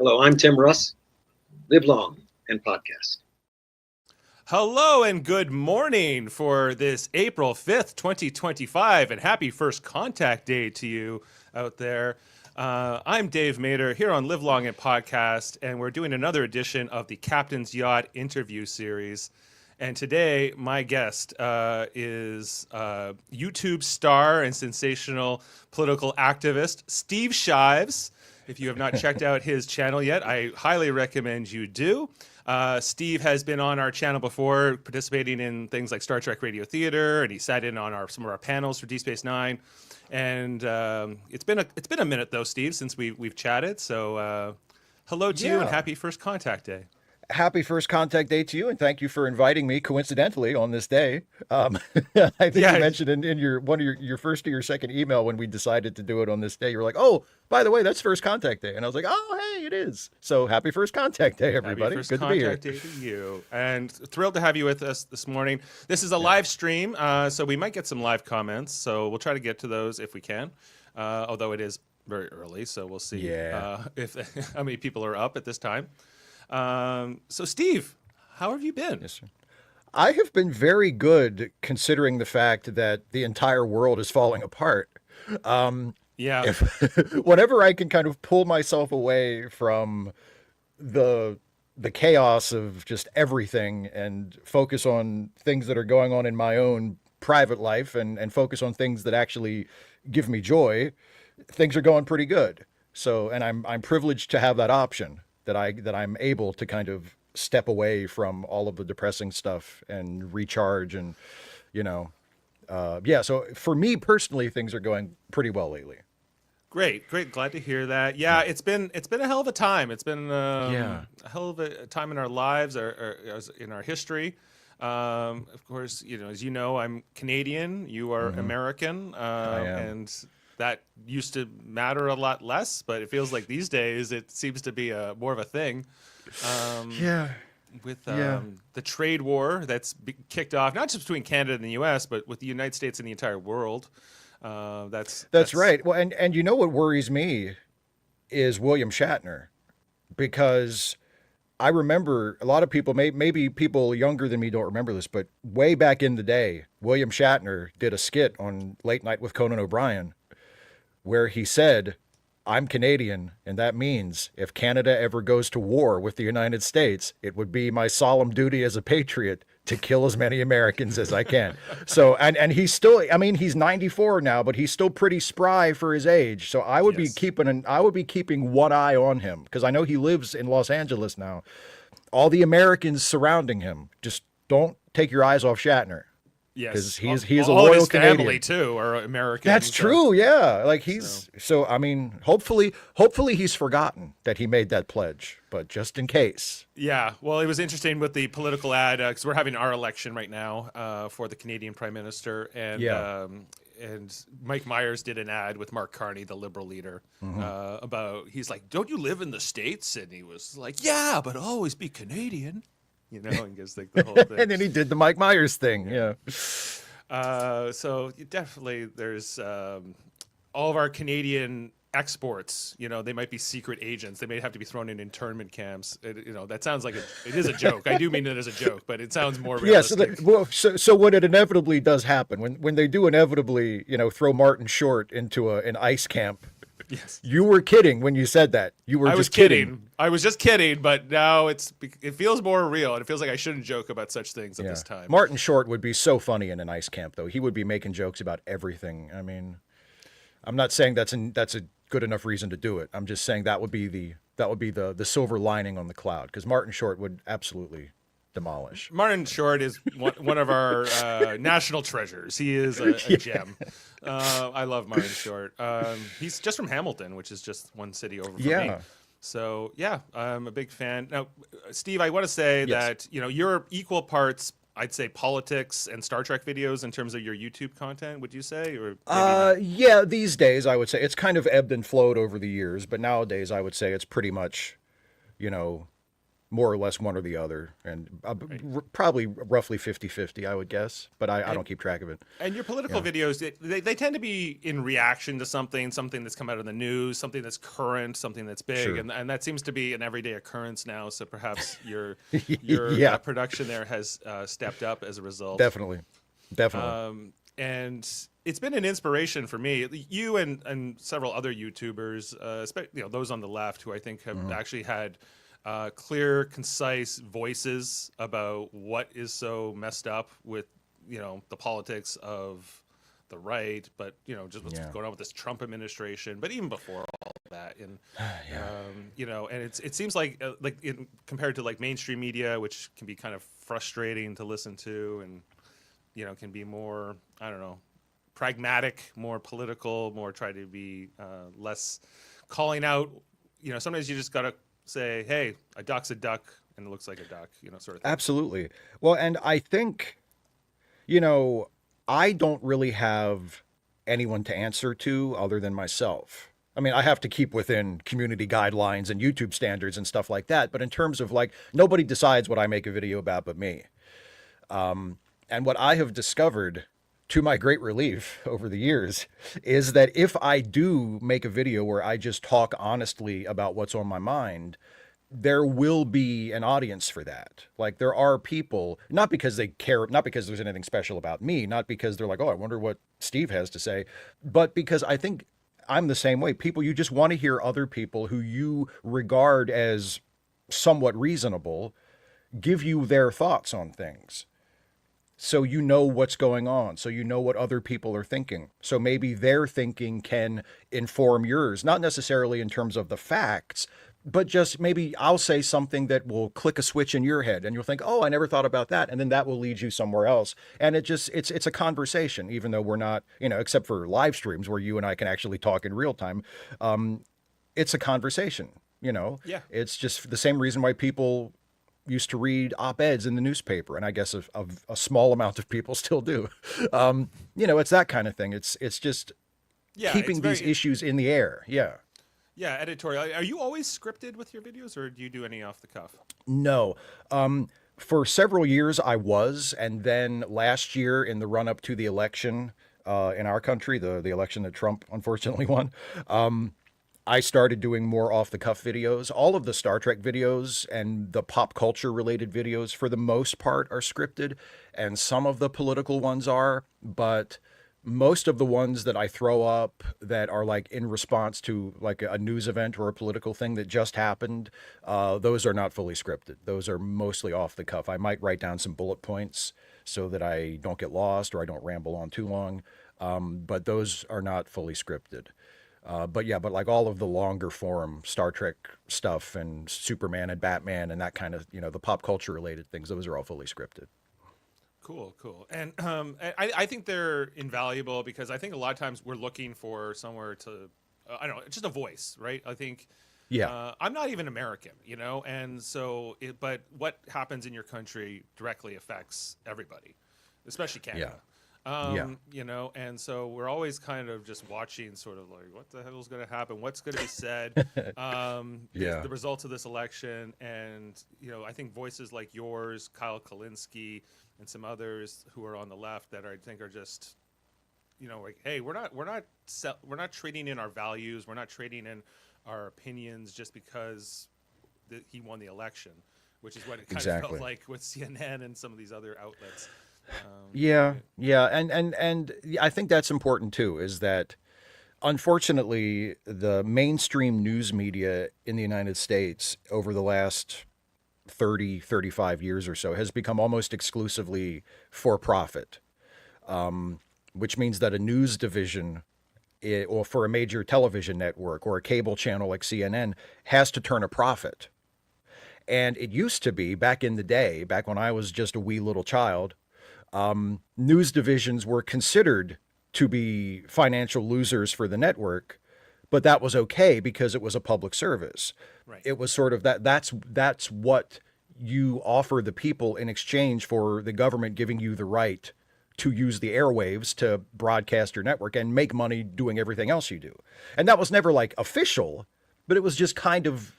Hello, I'm Tim Russ. Live long and podcast. Hello and good morning for this April 5th, 2025, and happy first contact day to you out there. I'm Dave Mader here on Live Long and Podcast, and we're doing another edition of the Captain's Yacht interview series. And today, my guest is YouTube star and sensational political activist, Steve Shives. If you have not checked out his channel yet, I highly recommend you do. Steve has been on our channel before, participating in things like Star Trek Radio Theater, and he sat in on some of our panels for Deep Space Nine. And it's been a minute though, Steve, since we've chatted. So hello to you and happy first contact day. Happy first contact day to you, and thank you for inviting me coincidentally on this day. I think you mentioned in your one of your first or your second email when we decided to do it on this day, you were like, "Oh, by the way, that's first contact day," and I was like, "Oh, hey, it is." So happy first contact day, everybody! Happy first Good to be here. Contact day to you, and thrilled to have you with us this morning. This is a live stream, so we might get some live comments. So we'll try to get to those if we can, although it is very early, so we'll see if how many people are up at this time. So Steve, how have you been? Yes, sir. I have been very good considering the fact that the entire world is falling apart. Whenever I can kind of pull myself away from the chaos of just everything and focus on things that are going on in my own private life and focus on things that actually give me joy, things are going pretty good. So, and I'm privileged to have that option. That I'm able to kind of step away from all of the depressing stuff and recharge and, So for me personally, things are going pretty well lately. Great. Glad to hear that. Yeah, it's been a hell of a time. It's been a hell of a time in our lives, or in our history. Of course, as you know, I'm Canadian. You are American, and that used to matter a lot less, but it feels like these days it seems to be more of a thing. With the trade war that's kicked off, not just between Canada and the U.S., but with the United States and the entire world. That's right. Well, and you know what worries me is William Shatner, because I remember a lot of people, maybe people younger than me don't remember this, but way back in the day, William Shatner did a skit on Late Night with Conan O'Brien where he said, "I'm Canadian, and that means if Canada ever goes to war with the United States, it would be my solemn duty as a patriot to kill as many Americans as I can." So, and he's still, I mean, he's 94 now, but he's still pretty spry for his age. So I would be keeping one eye on him, because I know he lives in Los Angeles now. All the Americans surrounding him, just don't take your eyes off Shatner. Yes, because he's a all loyal of his Canadian. family too are American. That's true. Yeah, like so. I mean, hopefully he's forgotten that he made that pledge. But just in case. Yeah. Well, it was interesting with the political ad, because we're having our election right now for the Canadian Prime Minister, and Mike Myers did an ad with Mark Carney, the Liberal leader, about, he's like, "Don't you live in the States?" And he was like, "Yeah, but always be Canadian." And gives like the whole thing. And then he did the Mike Myers thing. Yeah. So definitely there's all of our Canadian exports, they might be secret agents. They may have to be thrown in internment camps. That sounds like it is a joke. I do mean it as a joke, but it sounds more realistic. So when it inevitably does happen, when they do inevitably, throw Martin Short into an ice camp. Yes. You were kidding when you said that. I was kidding. I was just kidding, but now it feels more real, and it feels like I shouldn't joke about such things at this time. Martin Short would be so funny in an ice camp, though. He would be making jokes about everything. I mean, I'm not saying that's a good enough reason to do it. I'm just saying that would be the silver lining on the cloud, because Martin Short would absolutely demolish. Martin Short is one of our national treasures. He is a gem. I love Martin Short. He's just from Hamilton, which is just one city over from me. So I'm a big fan. Now, Steve, I want to say that you're equal parts, I'd say, politics and Star Trek videos in terms of your YouTube content. Would you say, or yeah, these days I would say it's kind of ebbed and flowed over the years, but nowadays I would say it's pretty much, more or less one or the other, and Right. probably roughly 50-50, I would guess, but I don't keep track of it. And your political videos, they tend to be in reaction to something that's come out of the news, something that's current, something that's big, Sure. and that seems to be an everyday occurrence now. So perhaps your Yeah, production there has stepped up as a result. definitely. And it's been an inspiration for me. You and several other YouTubers, those on the left, who I think have actually had clear, concise voices about what is so messed up with the politics of the right, but just what's going on with this Trump administration. But even before all of that, and and it seems like compared to like mainstream media, which can be kind of frustrating to listen to, and can be more, I don't know, pragmatic, more political, more try to be less calling out. Sometimes you just gotta say, hey, a duck's a duck and it looks like a duck, sort of thing. Absolutely. Well, and I think, I don't really have anyone to answer to other than myself. I mean, I have to keep within community guidelines and YouTube standards and stuff like that. But in terms of like, nobody decides what I make a video about but me. And what I have discovered, to my great relief over the years, is that if I do make a video where I just talk honestly about what's on my mind, there will be an audience for that. Like, there are people, not because they care, not because there's anything special about me, not because they're like, oh, I wonder what Steve has to say, but because I think I'm the same way. People, you just want to hear other people who you regard as somewhat reasonable give you their thoughts on things. So you know what's going on. So you know what other people are thinking. So maybe their thinking can inform yours, not necessarily in terms of the facts, but just maybe I'll say something that will click a switch in your head and you'll think, oh, I never thought about that. And then that will lead you somewhere else. And it's a conversation, even though we're not, except for live streams where you and I can actually talk in real time. It's a conversation, Yeah. It's just the same reason why people used to read op-eds in the newspaper, and I guess a small amount of people still do. It's that kind of thing. It's just keeping these issues in the air. Yeah. Yeah, editorial. Are you always scripted with your videos, or do you do any off the cuff? No. For several years I was, and then last year in the run-up to the election in our country, the election that Trump unfortunately won, I started doing more off-the-cuff videos. All of the Star Trek videos and the pop culture related videos, for the most part, are scripted, and some of the political ones are, but most of the ones that I throw up that are like in response to like a news event or a political thing that just happened, those are not fully scripted. Those are mostly off the cuff. I might write down some bullet points so that I don't get lost or I don't ramble on too long, but those are not fully scripted. But like all of the longer form Star Trek stuff and Superman and Batman and that kind of, the pop culture related things, those are all fully scripted. Cool. And I think they're invaluable because I think a lot of times we're looking for somewhere to, I don't know, just a voice, right? I think, I'm not even American, and so, but what happens in your country directly affects everybody, especially Canada. And so we're always kind of just watching sort of like, what the hell is going to happen? What's going to be said? The results of this election. And, I think voices like yours, Kyle Kalinske, and some others who are on the left that I think are just, like, hey, we're not trading in our values. We're not trading in our opinions just because he won the election, which is what it kind of felt like with CNN and some of these other outlets. And I think that's important too, is that unfortunately the mainstream news media in the United States over the last 35 years or so has become almost exclusively for profit, which means that a news division or for a major television network or a cable channel like CNN has to turn a profit. And it used to be back in the day, back when I was just a wee little child, news divisions were considered to be financial losers for the network, but that was okay because it was a public service. Right. It was sort of that's what you offer the people in exchange for the government giving you the right to use the airwaves to broadcast your network and make money doing everything else you do. And that was never like official, but it was just kind of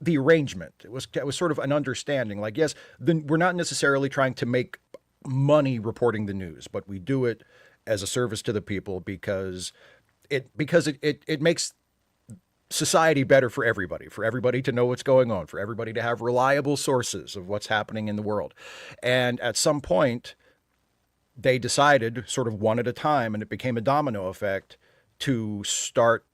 the arrangement. It was sort of an understanding. Like, yes, then we're not necessarily trying to make money reporting the news, but we do it as a service to the people because it makes society better for everybody to know what's going on, for everybody to have reliable sources of what's happening in the world. And at some point, they decided, sort of one at a time, and it became a domino effect, to start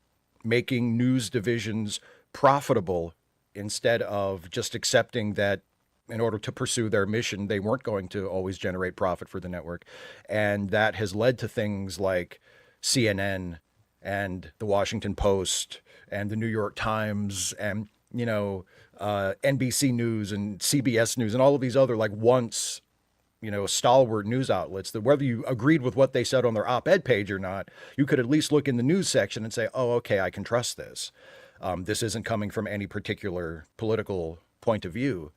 making news divisions profitable instead of just accepting that in order to pursue their mission, they weren't going to always generate profit for the network. And that has led to things like CNN and the Washington Post and the New York Times and, NBC News and CBS News and all of these other, like, once, stalwart news outlets, that whether you agreed with what they said on their op-ed page or not, you could at least look in the news section and say, oh, okay, I can trust this. This isn't coming from any particular political point of view.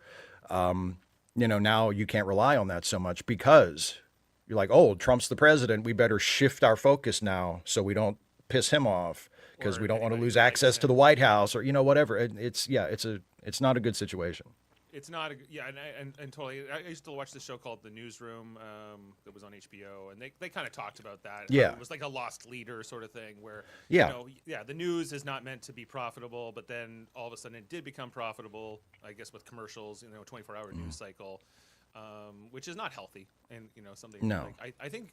Now you can't rely on that so much because you're like, oh, Trump's the president. We better shift our focus now so we don't piss him off because we don't want to lose access to the White House or, whatever. It's not a good situation. It's not and totally. I used to watch this show called The Newsroom that was on HBO, and they kind of talked about that. Yeah, it was like a lost leader sort of thing where the news is not meant to be profitable, but then all of a sudden it did become profitable. I guess with commercials, 24-hour news cycle, which is not healthy, and something. No, like, I think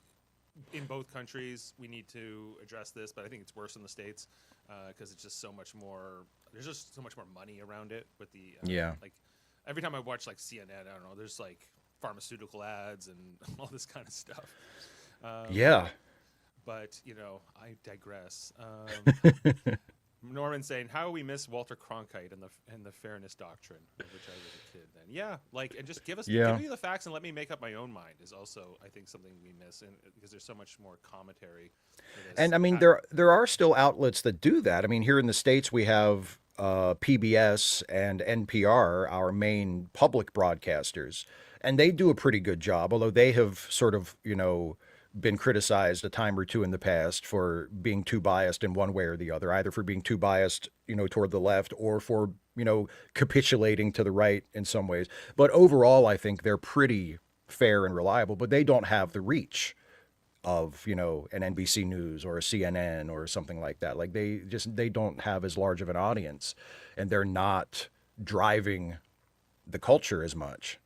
in both countries we need to address this, but I think it's worse in the States because it's just so much more. There's just so much more money around it with the like. Every time I watch like CNN, I don't know, there's like pharmaceutical ads and all this kind of stuff. But I digress. Norman saying, "How we miss Walter Cronkite and the fairness doctrine," of which I was a kid then. Yeah, and just give me the facts and let me make up my own mind is also, I think, something we miss, and because there's so much more commentary. And I mean, there are still outlets that do that. I mean, here in the States, we have PBS and NPR, our main public broadcasters, and they do a pretty good job, although they have sort of, been criticized a time or two in the past for being too biased in one way or the other, either for being too biased, toward the left or for, capitulating to the right in some ways. But overall, I think they're pretty fair and reliable, but they don't have the reach of, an NBC News or a CNN or something like that. Like they don't have as large of an audience, and they're not driving the culture as much.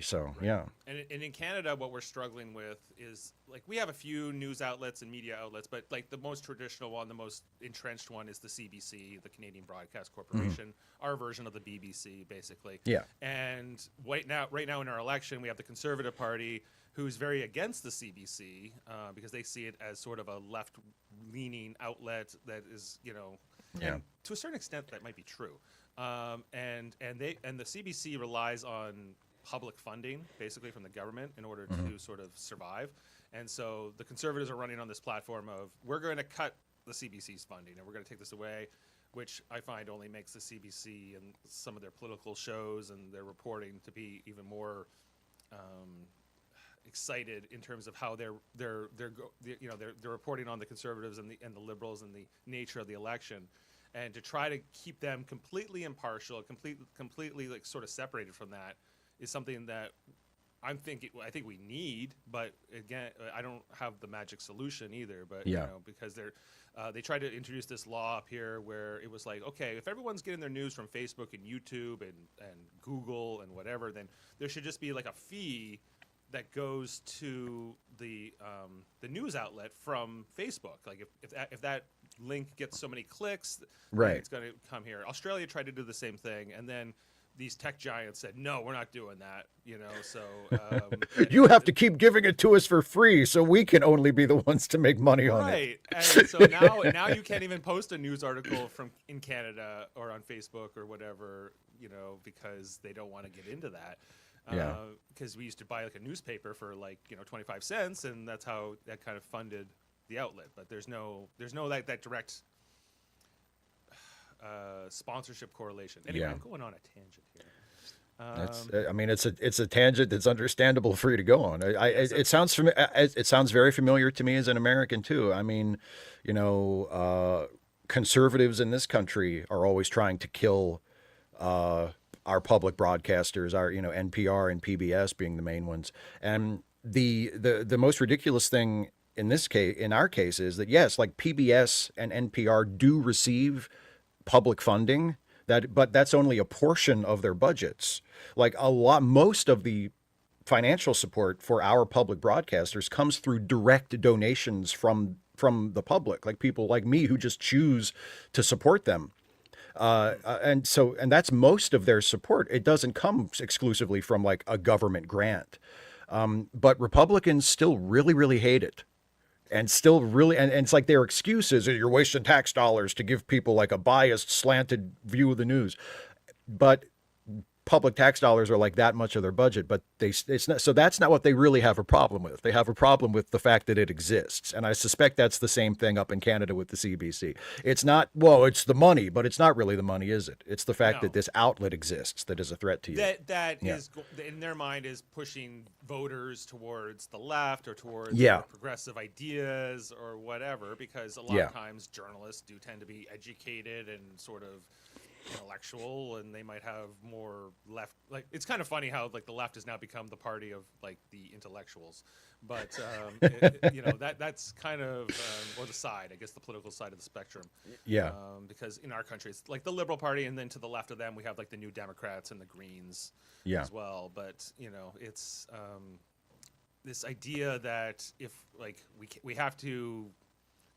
So, right. Yeah. And in Canada, what we're struggling with is, like, we have a few news outlets and media outlets, but like the most traditional one, the most entrenched one is the CBC, the Canadian Broadcast Corporation, our version of the BBC, basically. Yeah. And right now in our election, we have the Conservative Party, who's very against the CBC because they see it as sort of a left-leaning outlet that is, and to a certain extent that might be true. And the CBC relies on public funding, basically from the government, in order to sort of survive. And so the Conservatives are running on this platform of, we're going to cut the CBC's funding and we're going to take this away, which I find only makes the CBC and some of their political shows and their reporting to be even more excited in terms of how they're reporting on the Conservatives and the Liberals and the nature of the election, and to try to keep them completely impartial, completely like sort of separated from that, is something that I think we need. But again, I don't have the magic solution either. But because they tried to introduce this law up here where it was like, okay, if everyone's getting their news from Facebook and YouTube and Google and whatever, then there should just be like a fee that goes to the news outlet from Facebook. Like if that link gets so many clicks, right, it's going to come here. Australia tried to do the same thing, and then these tech giants said, no, we're not doing that, so... you have to keep giving it to us for free so we can only be the ones to make money on it. Right, and so now you can't even post a news article in Canada or on Facebook or whatever, because they don't want to get into that. Because we used to buy like a newspaper for like 25 cents, and that's how that kind of funded the outlet. But there's no that direct sponsorship correlation. Anyway, I'm going on a tangent here. It's a tangent that's understandable for you to go on. It sounds very familiar to me as an American too. I mean, conservatives in this country are always trying to kill our public broadcasters, our NPR and PBS being the main ones. And the most ridiculous thing in our case is that yes, like PBS and NPR do receive public funding, but that's only a portion of their budgets. Like most of the financial support for our public broadcasters comes through direct donations from the public, like people like me who just choose to support them. And that's most of their support. It doesn't come exclusively from like a government grant. But Republicans still really, really hate it. And still really, and it's like their excuse is you're wasting tax dollars to give people like a biased, slanted view of the news. But public tax dollars are like that much of their budget, but it's not, so that's not what they really have a problem with. They have a problem with the fact that it exists. And I suspect that's the same thing up in Canada with the CBC. It's not, well, it's the money, but it's not really the money, is it? It's the fact that this outlet exists that is a threat to you. That is, in their mind, is pushing voters towards the left or towards progressive ideas or whatever, because a lot of times journalists do tend to be educated and sort of intellectual, and they might have more left. Like, it's kind of funny how like the left has now become the party of like the intellectuals, but that's kind of or the side, I guess, the political side of the spectrum. Because in our country it's like the Liberal Party, and then to the left of them we have like the New Democrats and the Greens as well. But it's this idea that if like we have to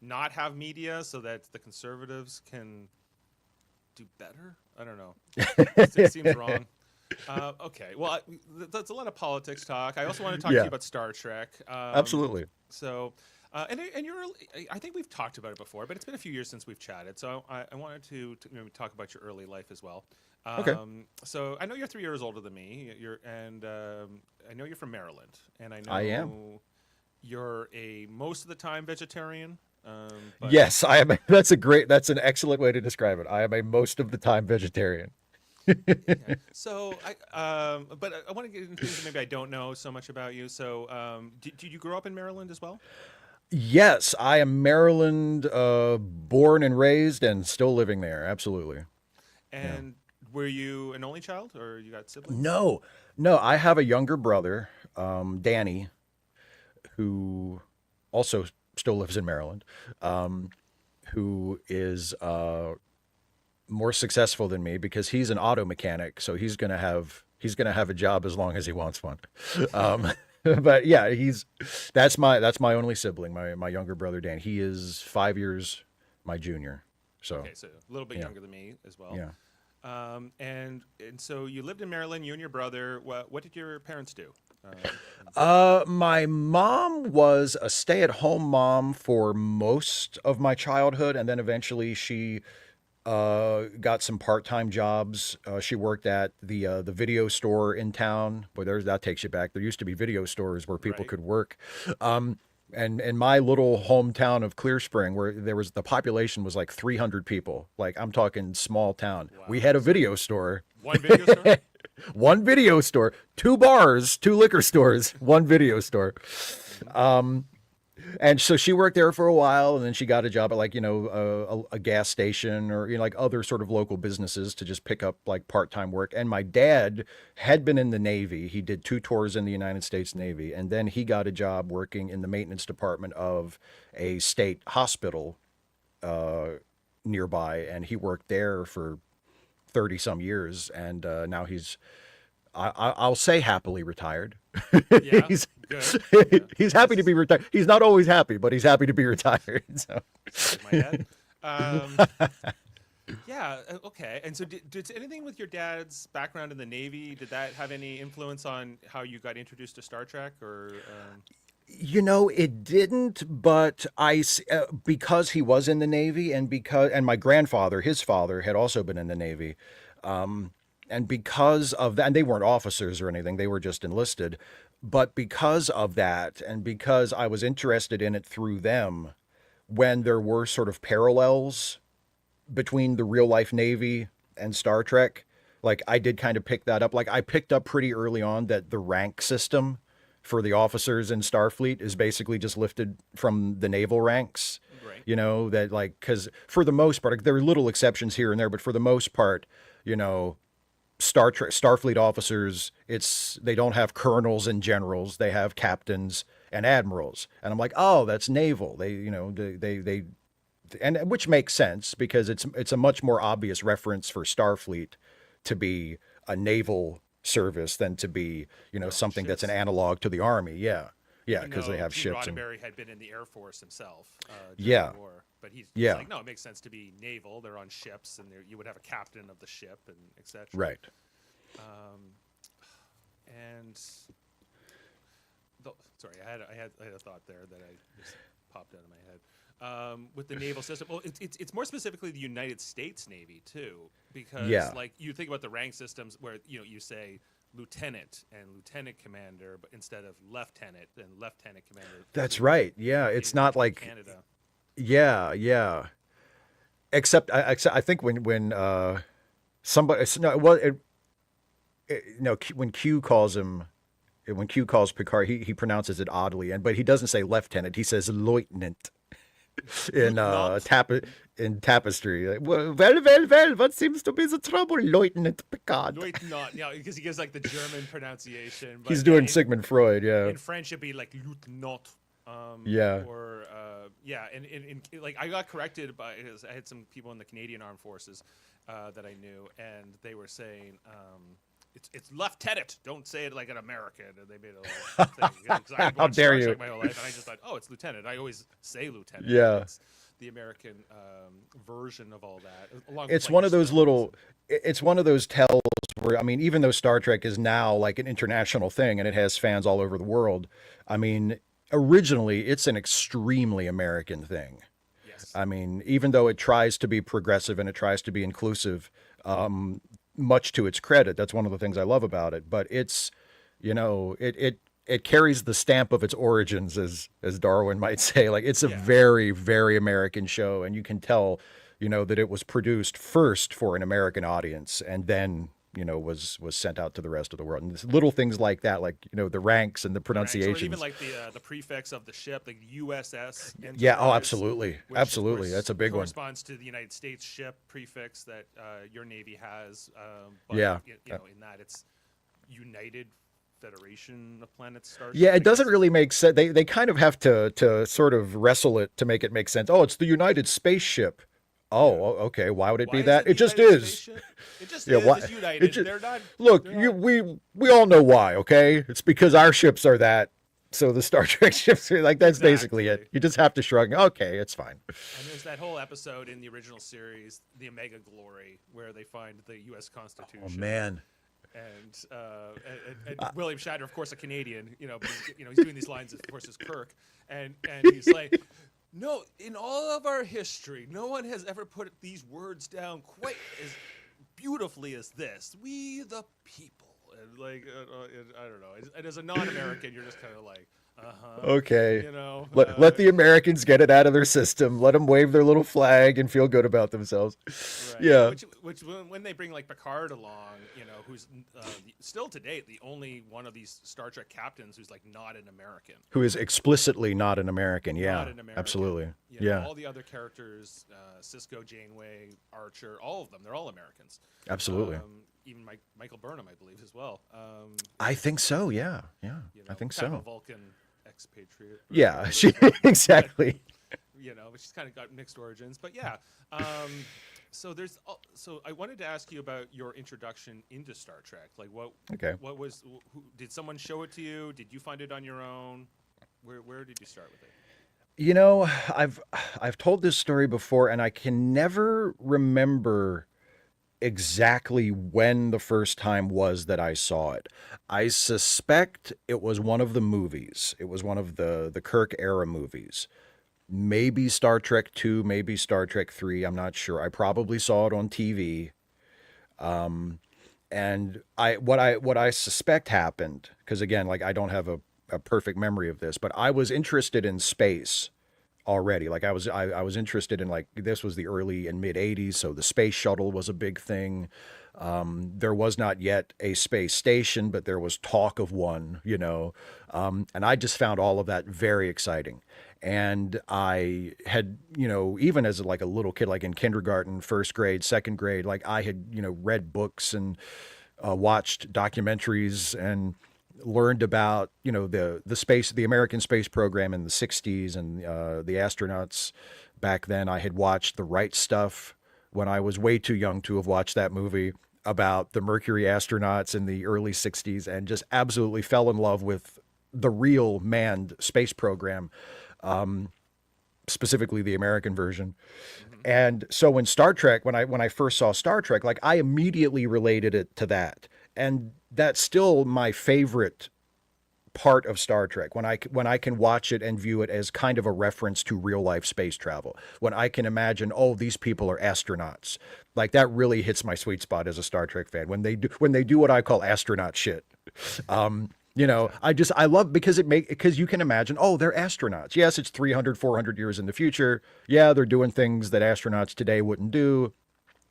not have media so that the conservatives can do better. I don't know. It seems wrong. Okay. Well, that's a lot of politics talk. I also want to talk to you about Star Trek. Absolutely. So, and you're, I think we've talked about it before, but it's been a few years since we've chatted. So I wanted to talk about your early life as well. Okay. So I know you're 3 years older than me. I know you're from Maryland, and I know I am. You're a most of the time vegetarian. Yes, I am. That's an excellent way to describe it. I am a most of the time vegetarian. So but I want to get into things that maybe I don't know so much about you. So did you grow up in Maryland as well? Yes, I am Maryland, born and raised, and still living there. Absolutely. And were you an only child, or you got siblings? No. I have a younger brother, Danny, who also still lives in Maryland, who is more successful than me because he's an auto mechanic. So he's gonna have a job as long as he wants one. But yeah, that's my only sibling, my younger brother Dan. He is 5 years my junior. So okay, so a little bit younger than me as well. Yeah. And so you lived in Maryland, you and your brother. What did your parents do? My mom was a stay-at-home mom for most of my childhood, and then eventually she got some part-time jobs. She worked at the video store in town. Boy, that takes you back. There used to be video stores where people could work. And in my little hometown of Clear Spring, where the population was like 300 people, like I'm talking small town. Wow. We had a video store. One video store? One video store, 2 bars, 2 liquor stores, 1 video store. And so she worked there for a while, and then she got a job at like, a gas station or, like other sort of local businesses to just pick up like part-time work. And my dad had been in the Navy. He did 2 tours in the United States Navy. And then he got a job working in the maintenance department of a state hospital nearby. And he worked there for 30 some years. And now I'll say happily retired. Yeah, he's happy to be retired. He's not always happy, but he's happy to be retired. So. Like my dad. Yeah. Okay. And so, did anything with your dad's background in the Navy? Did that have any influence on how you got introduced to Star Trek, or? It didn't, but because he was in the Navy, and my grandfather, his father, had also been in the Navy. And because of that, and they weren't officers or anything, they were just enlisted. But because of that, and because I was interested in it through them, when there were sort of parallels between the real life Navy and Star Trek, like I did kind of pick that up. Like I picked up pretty early on that the rank system for the officers in Starfleet is basically just lifted from the naval ranks. Right. That like, because for the most part, there are little exceptions here and there, but for the most part, Starfleet officers, they don't have colonels and generals. They have captains and admirals. And I'm like, oh, that's naval. They and which makes sense because it's a much more obvious reference for Starfleet to be a naval service than to be, something that's an analog to the Army. Yeah. Yeah, because they have ships. Roddenberry had been in the Air Force himself during Yeah. the war. But he's Yeah. like, no, it makes sense to be naval. They're on ships, and you would have a captain of the ship, and etc. Right. And sorry, I had a thought there that I just popped out of my head. With the naval system, well, it's more specifically the United States Navy too, because like you think about the rank systems where you say lieutenant and lieutenant commander, but instead of lieutenant and lieutenant commander. That's right. Yeah, it's not like Canada. Yeah, yeah. Except I think when somebody no well no when Q calls him when Q calls Picard he pronounces it oddly but he doesn't say lieutenant, he says lieutenant in Tapestry. Like, well, what seems to be the trouble, Lieutenant Picard? Lieutenant, yeah, because he gives like the German pronunciation. But he's doing Sigmund Freud, yeah. In French, it'd be like lieutenant. Yeah. Or yeah, and like I got corrected by I had some people in the Canadian Armed Forces that I knew, and they were saying it's lieutenant. Don't say it like an American. And they made a little thing. How dare you? My whole life, and I just thought, oh, it's lieutenant. I always say lieutenant. Yeah. It's the American version of all that. Along It's with, one of those little. It's one of those tells where I mean, even though Star Trek is now like an international thing and it has fans all over the world, I mean, originally it's an extremely American thing. Yes. I mean, even though it tries to be progressive and it tries to be inclusive, much to its credit, that's one of the things I love about it. But it's, it carries the stamp of its origins, as Darwin might say. Like it's a very, very American show, and you can tell, that it was produced first for an American audience, and then was sent out to the rest of the world. And it's little things like that, like the ranks and the pronunciations, or even like the prefix of the ship, like USS. Yeah. Oh, absolutely, absolutely. That's a big one. Corresponds to the United States ship prefix that your Navy has. But, yeah. In that it's United Federation of Planets Starship. Yeah, it doesn't really make sense. They kind of have to sort of wrestle it to make it make sense. Oh, it's the United Spaceship. Oh, okay. Why would it be that? It just is. It just is. Why? It's United. They're not. Look, we all know why. Okay, it's because our ships are that. So the Star Trek ships are like that's basically it. You just have to shrug. Okay, it's fine. And there's that whole episode in the original series, the Omega Glory, where they find the U.S. Constitution. Oh man. And William Shatner, of course, a Canadian, but he's doing these lines, of course, as Kirk, and he's like, no, in all of our history, no one has ever put these words down quite as beautifully as this. We the people, and like, I don't know. And as a non-American, you're just kind of like, okay. Let the Americans get it out of their system. Let them wave their little flag and feel good about themselves. Right. Yeah. Which when they bring like Picard along, who's still to date the only one of these Star Trek captains who's like not an American. Who is explicitly not an American. Yeah. Not an American. Absolutely. Yeah. All the other characters, Sisko, Janeway, Archer, all of them, they're all Americans. Absolutely. Even Michael Burnham, I believe, as well. I think so. Yeah. Yeah. I think so. Kind of a Vulcan expatriate. Yeah. Exactly. But she's kind of got mixed origins. But yeah. So I wanted to ask you about your introduction into Star Trek. Like what was did someone show it to you? Did you find it on your own? Where did you start with it? I've told this story before and I can never remember exactly when the first time was that I saw it. I suspect it was one of the movies. It was one of the Kirk era movies. Maybe Star Trek II, maybe Star Trek III. I'm not sure. I probably saw it on TV. And what I suspect happened, because again, like I don't have a perfect memory of this, but I was interested in space already. Like I was interested in, like, this was the early and mid 80s. So the space shuttle was a big thing. There was not yet a space station, but there was talk of one, and I just found all of that very exciting. And I had, even as like a little kid, like in kindergarten, first grade, second grade, like I had, read books and watched documentaries and learned about the American space program in the 60s and the astronauts back then. I had watched The Right Stuff when I was way too young to have watched that movie about the Mercury astronauts in the early 60s, and just absolutely fell in love with the real manned space program, specifically the American version. And so when Star Trek, when I first saw Star Trek, like I immediately related it to that. And that's still my favorite part of Star Trek, when I can watch it and view it as kind of a reference to real life space travel. When I can imagine, oh, these people are astronauts. Like that really hits my sweet spot as a Star Trek fan when they do what I call astronaut shit. I love, because you can imagine, oh, they're astronauts. Yes, it's 300, 400 years in the future. Yeah, they're doing things that astronauts today wouldn't do.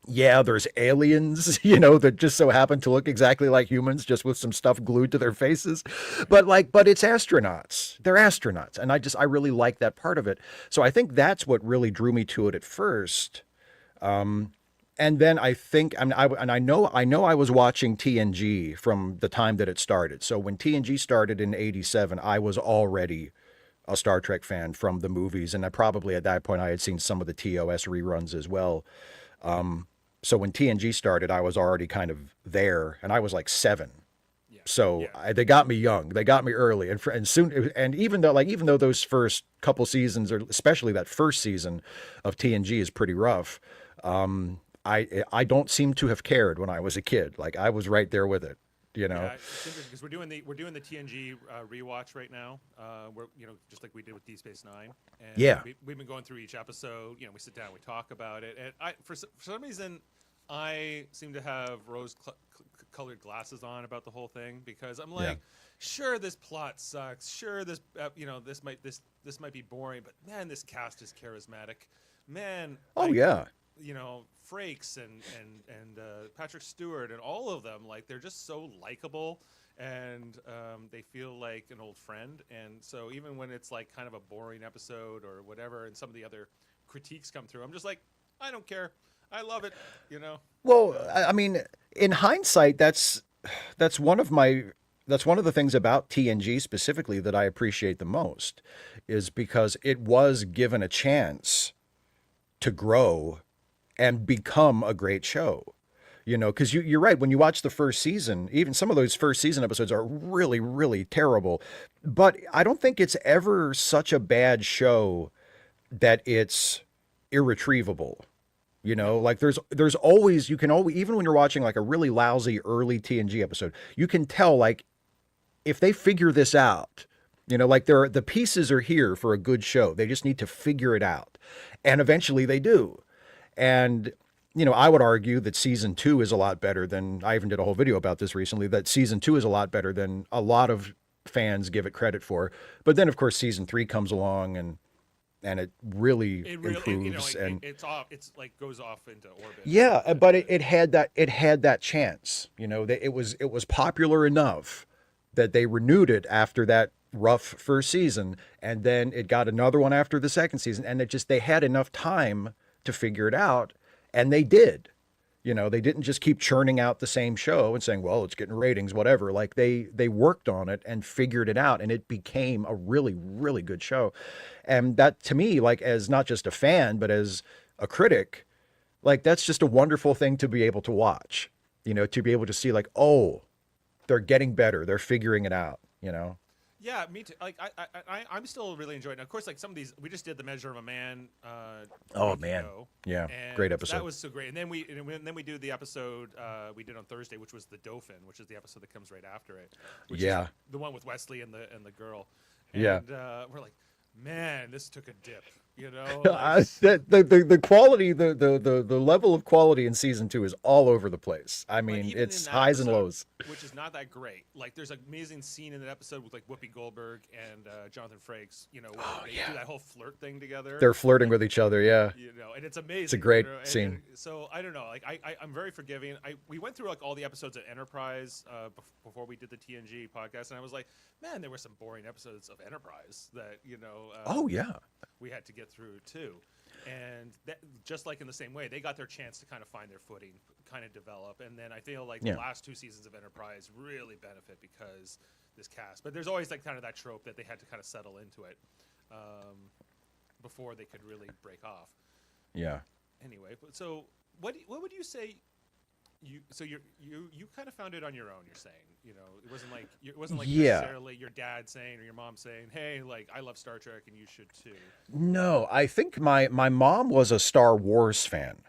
Yeah, there's aliens, that just so happen to look exactly like humans, just with some stuff glued to their faces. But it's astronauts. They're astronauts. And I really like that part of it. So I think that's what really drew me to it at first. And then I think, I know I was watching TNG from the time that it started. So when TNG started in '87, I was already a Star Trek fan from the movies. And I probably at that point I had seen some of the TOS reruns as well. So when TNG started, I was already kind of there, and I was like 7. Yeah. So Yeah. they got me young. They got me early, and soon. And even though those first couple seasons, or especially that first season of TNG, is pretty rough, I don't seem to have cared when I was a kid. Like I was right there with it. Yeah, it's interesting because we're doing the TNG rewatch right now. We're just like we did with Deep Space Nine. And Yeah. we've been going through each episode. We sit down, we talk about it, and for some reason I seem to have rose-colored glasses on about the whole thing, because I'm like, sure, this plot sucks. Sure, this this might be boring, but man, this cast is charismatic. Man. Oh yeah. Frakes and Patrick Stewart and all of them, like they're just so likable, and they feel like an old friend. And so even when it's like kind of a boring episode or whatever, and some of the other critiques come through, I'm just like, I don't care. I love it. Well, I mean, in hindsight, that's one of the things about TNG specifically that I appreciate the most, is because it was given a chance to grow and become a great show. Because you're right. When you watch the first season, even some of those first season episodes are really, really terrible. But I don't think it's ever such a bad show that it's irretrievable. Like there's always, you can always, even when you're watching like a really lousy early TNG episode, you can tell, like, if they figure this out, like the pieces are here for a good show. They just need to figure it out. And eventually they do. And, I would argue that season 2 is a lot better than, I even did a whole video about this recently, that season 2 is a lot better than a lot of fans give it credit for. But then of course season 3 comes along and it really improves. It's off. It's like goes off into orbit. Yeah, but it had that chance. It was popular enough that they renewed it after that rough first season, and then it got another one after the second season, and they had enough time to figure it out, and they did. They didn't just keep churning out the same show and saying, well, it's getting ratings, whatever. Like they worked on it and figured it out, and it became a really, really good show. And that, to me, like, as not just a fan, but as a critic, like, that's just a wonderful thing to be able to watch, to be able to see, like, oh, they're getting better. They're figuring it out, Yeah, me too. Like I'm still really enjoying it. Of course, like some of these, we just did The Measure of a Man. Oh man, yeah, and great episode. That was so great. And then we do the episode we did on Thursday, which was The Dauphin, which is the episode that comes right after it. Which is the one with Wesley and the girl. And, we're like, man, this took a dip. The quality, the level of quality in season 2 is all over the place. I mean, it's highs and lows, which is not that great. Like, there's an amazing scene in that episode with like Whoopi Goldberg and Jonathan Frakes. Where they do that whole flirt thing together. They're flirting with each other, yeah. And it's amazing. It's a great scene. So I don't know. Like, I'm very forgiving. We went through like all the episodes of Enterprise before we did the TNG podcast, and I was like, man, there were some boring episodes of Enterprise that oh yeah, we had to get through too. And that, just like in the same way, they got their chance to kind of find their footing, kind of develop. And then I feel like Yeah. the last 2 seasons of Enterprise really benefit because this cast. But there's always like kind of that trope that they had to kind of settle into it before they could really break off. Yeah. Anyway, so what would you say? You kind of found it on your own. You're saying, it wasn't like Yeah. necessarily your dad saying or your mom saying, "Hey, like I love Star Trek and you should too." No, I think my mom was a Star Wars fan.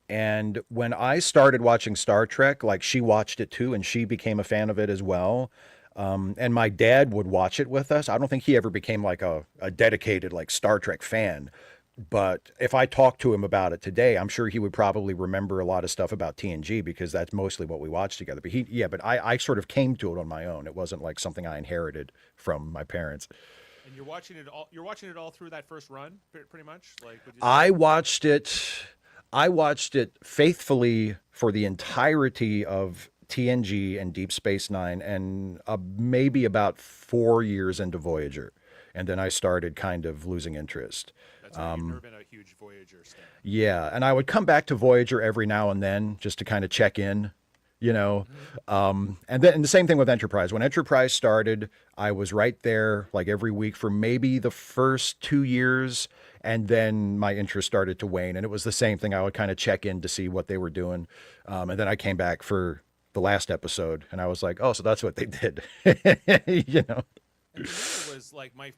And when I started watching Star Trek, like she watched it too, and she became a fan of it as well. And my dad would watch it with us. I don't think he ever became like a dedicated like Star Trek fan. But if I talked to him about it today, I'm sure he would probably remember a lot of stuff about TNG because that's mostly what we watched together. But I sort of came to it on my own. It wasn't like something I inherited from my parents. And you're watching it all. You're watching it all through that first run, pretty much. Like would you say? I watched it. I watched it faithfully for the entirety of TNG and Deep Space Nine, and maybe about 4 years into Voyager, and then I started kind of losing interest. That's right. You've never been a huge Voyager stan. Yeah, and I would come back to Voyager every now and then just to kind of check in, you know. And the same thing with Enterprise. When Enterprise started, I was right there like every week for maybe the first 2 years, and then my interest started to wane. And it was the same thing. I would kind of check in to see what they were doing, and then I came back for the last episode, and I was like, oh, so that's what they did, you know. And for me, it was like my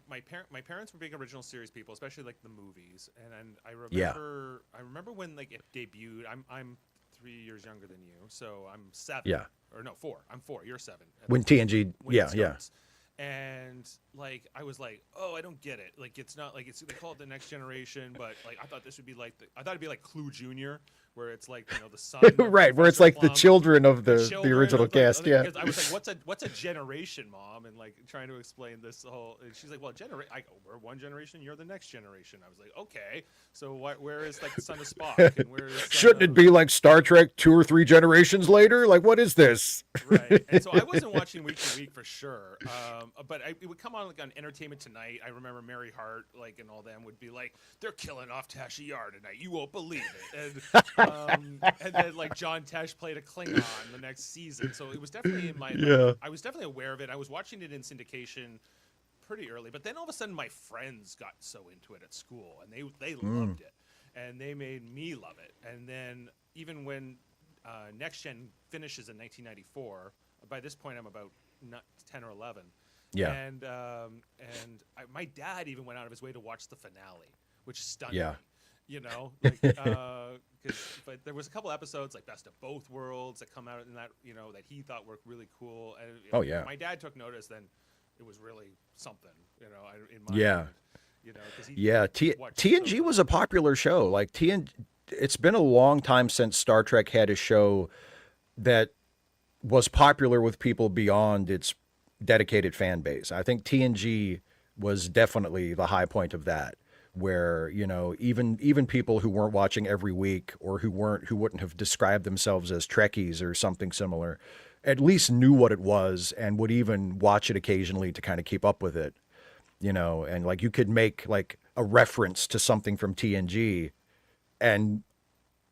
parents were big original series people, especially like the movies. And I remember when like it debuted. I'm 3 years younger than you, so I'm 7. Yeah. Or no, 4. I'm 4. You're 7. When TNG, When yeah, it yeah. starts. And like I was like, oh, I don't get it. Like it's not like they call it the Next Generation, but like I thought this would be like I thought it'd be like Clue Junior, where it's like the son, of Right, where it's Professor like the Plum, children of the children original of, like, cast, yeah. because I was like, what's a generation, Mom? And like trying to explain this whole. And she's like, well, I go, we're one generation, you're the next generation. I was like, okay, so where is like the son of Spock? And where is Shouldn't it be like Star Trek 2 or 3 generations later? Like, what is this? Right. And so I wasn't watching week to week for sure. But it would come on like on Entertainment Tonight. I remember Mary Hart, like, and all them would be like, they're killing off Tasha Yar tonight. You won't believe it. And then like John Tesh played a Klingon the next season. So it was definitely in my. Yeah. I was definitely aware of it. I was watching it in syndication pretty early, but then all of a sudden my friends got so into it at school, and they loved it, and they made me love it. And then even when Next Gen finishes in 1994. By this point, I'm about 10 or 11. Yeah. And my dad even went out of his way to watch the finale, which stunned Yeah. me. Like, but there was a couple episodes like Best of Both Worlds that come out in that that he thought were really cool. And Oh, yeah. my dad took notice. Then it was really something. In my Yeah. mind, because Yeah, TNG was a popular show. Like it's been a long time since Star Trek had a show that was popular with people beyond its dedicated fan base. I think TNG was definitely the high point of that, where even people who weren't watching every week or who wouldn't have described themselves as Trekkies or something similar, at least knew what it was and would even watch it occasionally to kind of keep up with it. And like you could make like a reference to something from TNG, and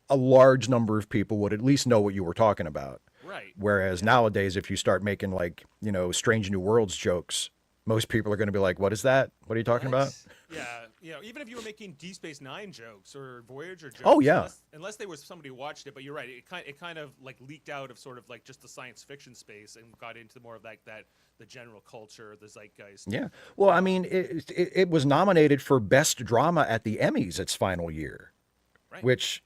a large number of people would at least know what you were talking about. Right. Whereas nowadays, if you start making like, Strange New Worlds jokes, most people are going to be like, what is that? What are you talking about? Yeah. Even if you were making Deep Space Nine jokes or Voyager jokes. Oh, yeah. Unless there was somebody who watched it, but you're right. It kind of like leaked out of sort of like just the science fiction space and got into more of like the general culture, the zeitgeist. Yeah. Well, I mean, it was nominated for Best Drama at the Emmys its final year, Right. which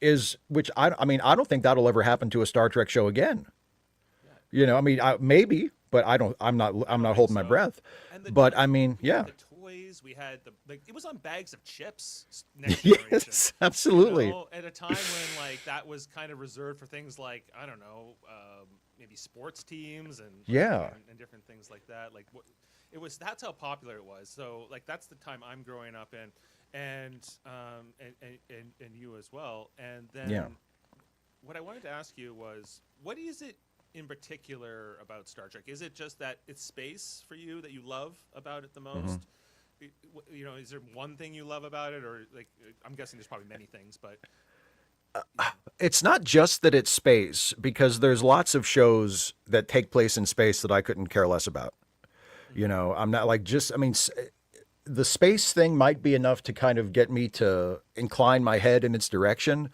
I mean, I don't think that'll ever happen to a Star Trek show again. I mean, maybe, but I'm not holding my breath. But I mean, yeah. The toys, we had it was on bags of chips. Next Generation, Yes, absolutely. At a time when like that was kind of reserved for things like I don't know, maybe sports teams and and different things like that. Like that's how popular it was. So like that's the time I'm growing up in, and you as well. And then what I wanted to ask you was, what is it in particular about Star Trek? Is it just that it's space for you that you love about it the most? you know, is there one thing you love about it, or like I'm guessing there's probably many things, but It's not just that it's space, because there's lots of shows that take place in space that I couldn't care less about. You know, I'm not like just, I mean, the space thing might be enough to kind of get me to incline my head in its direction,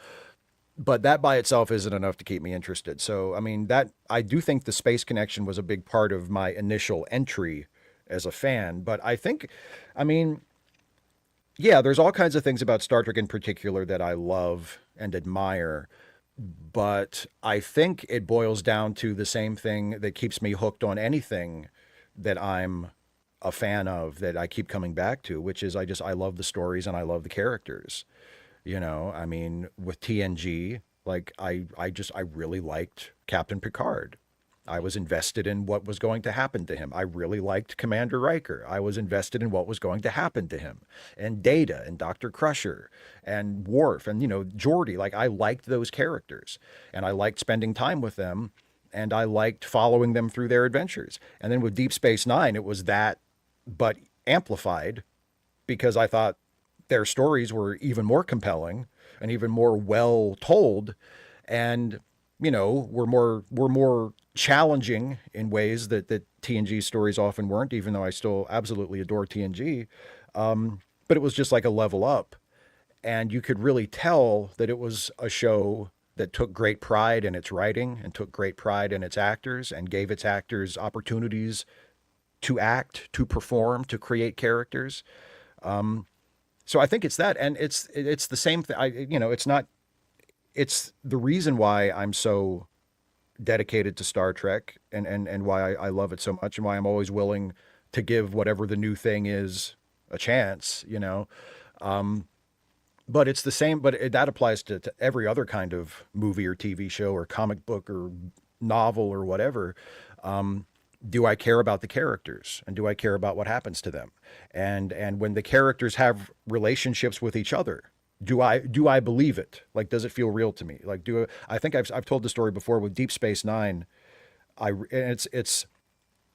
but that by itself isn't enough to keep me interested. So, I mean, that I do think the space connection was a big part of my initial entry as a fan. But I think, I mean, yeah, there's all kinds of things about Star Trek in particular that I love and admire. But I think it boils down to the same thing that keeps me hooked on anything that I'm a fan of, that I keep coming back to, which is I love the stories and I love the characters. You know, I mean, with TNG, like I really liked Captain Picard. I was invested in what was going to happen to him. I really liked Commander Riker. I was invested in what was going to happen to him. And Data and Dr. Crusher and Worf and, you know, Geordi. Like, I liked those characters and I liked spending time with them and I liked following them through their adventures. And then with Deep Space Nine, it was that, but amplified, because I thought their stories were even more compelling and even more well told, and you know were more challenging in ways that TNG stories often weren't. Even though I still absolutely adore TNG, but it was just like a level up, and you could really tell that it was a show that took great pride in its writing and took great pride in its actors and gave its actors opportunities to act, to perform, to create characters. So I think it's that, and it's the same thing. It's not. It's the reason why I'm so dedicated to Star Trek, and why I love it so much, and why I'm always willing to give whatever the new thing is a chance. You know, but it's the same. But that applies to every other kind of movie or TV show or comic book or novel or whatever. Do I care about the characters, and do I care about what happens to them? And when the characters have relationships with each other, do I believe it? Like, does it feel real to me? Like, I think I've told the story before with Deep Space Nine. And it's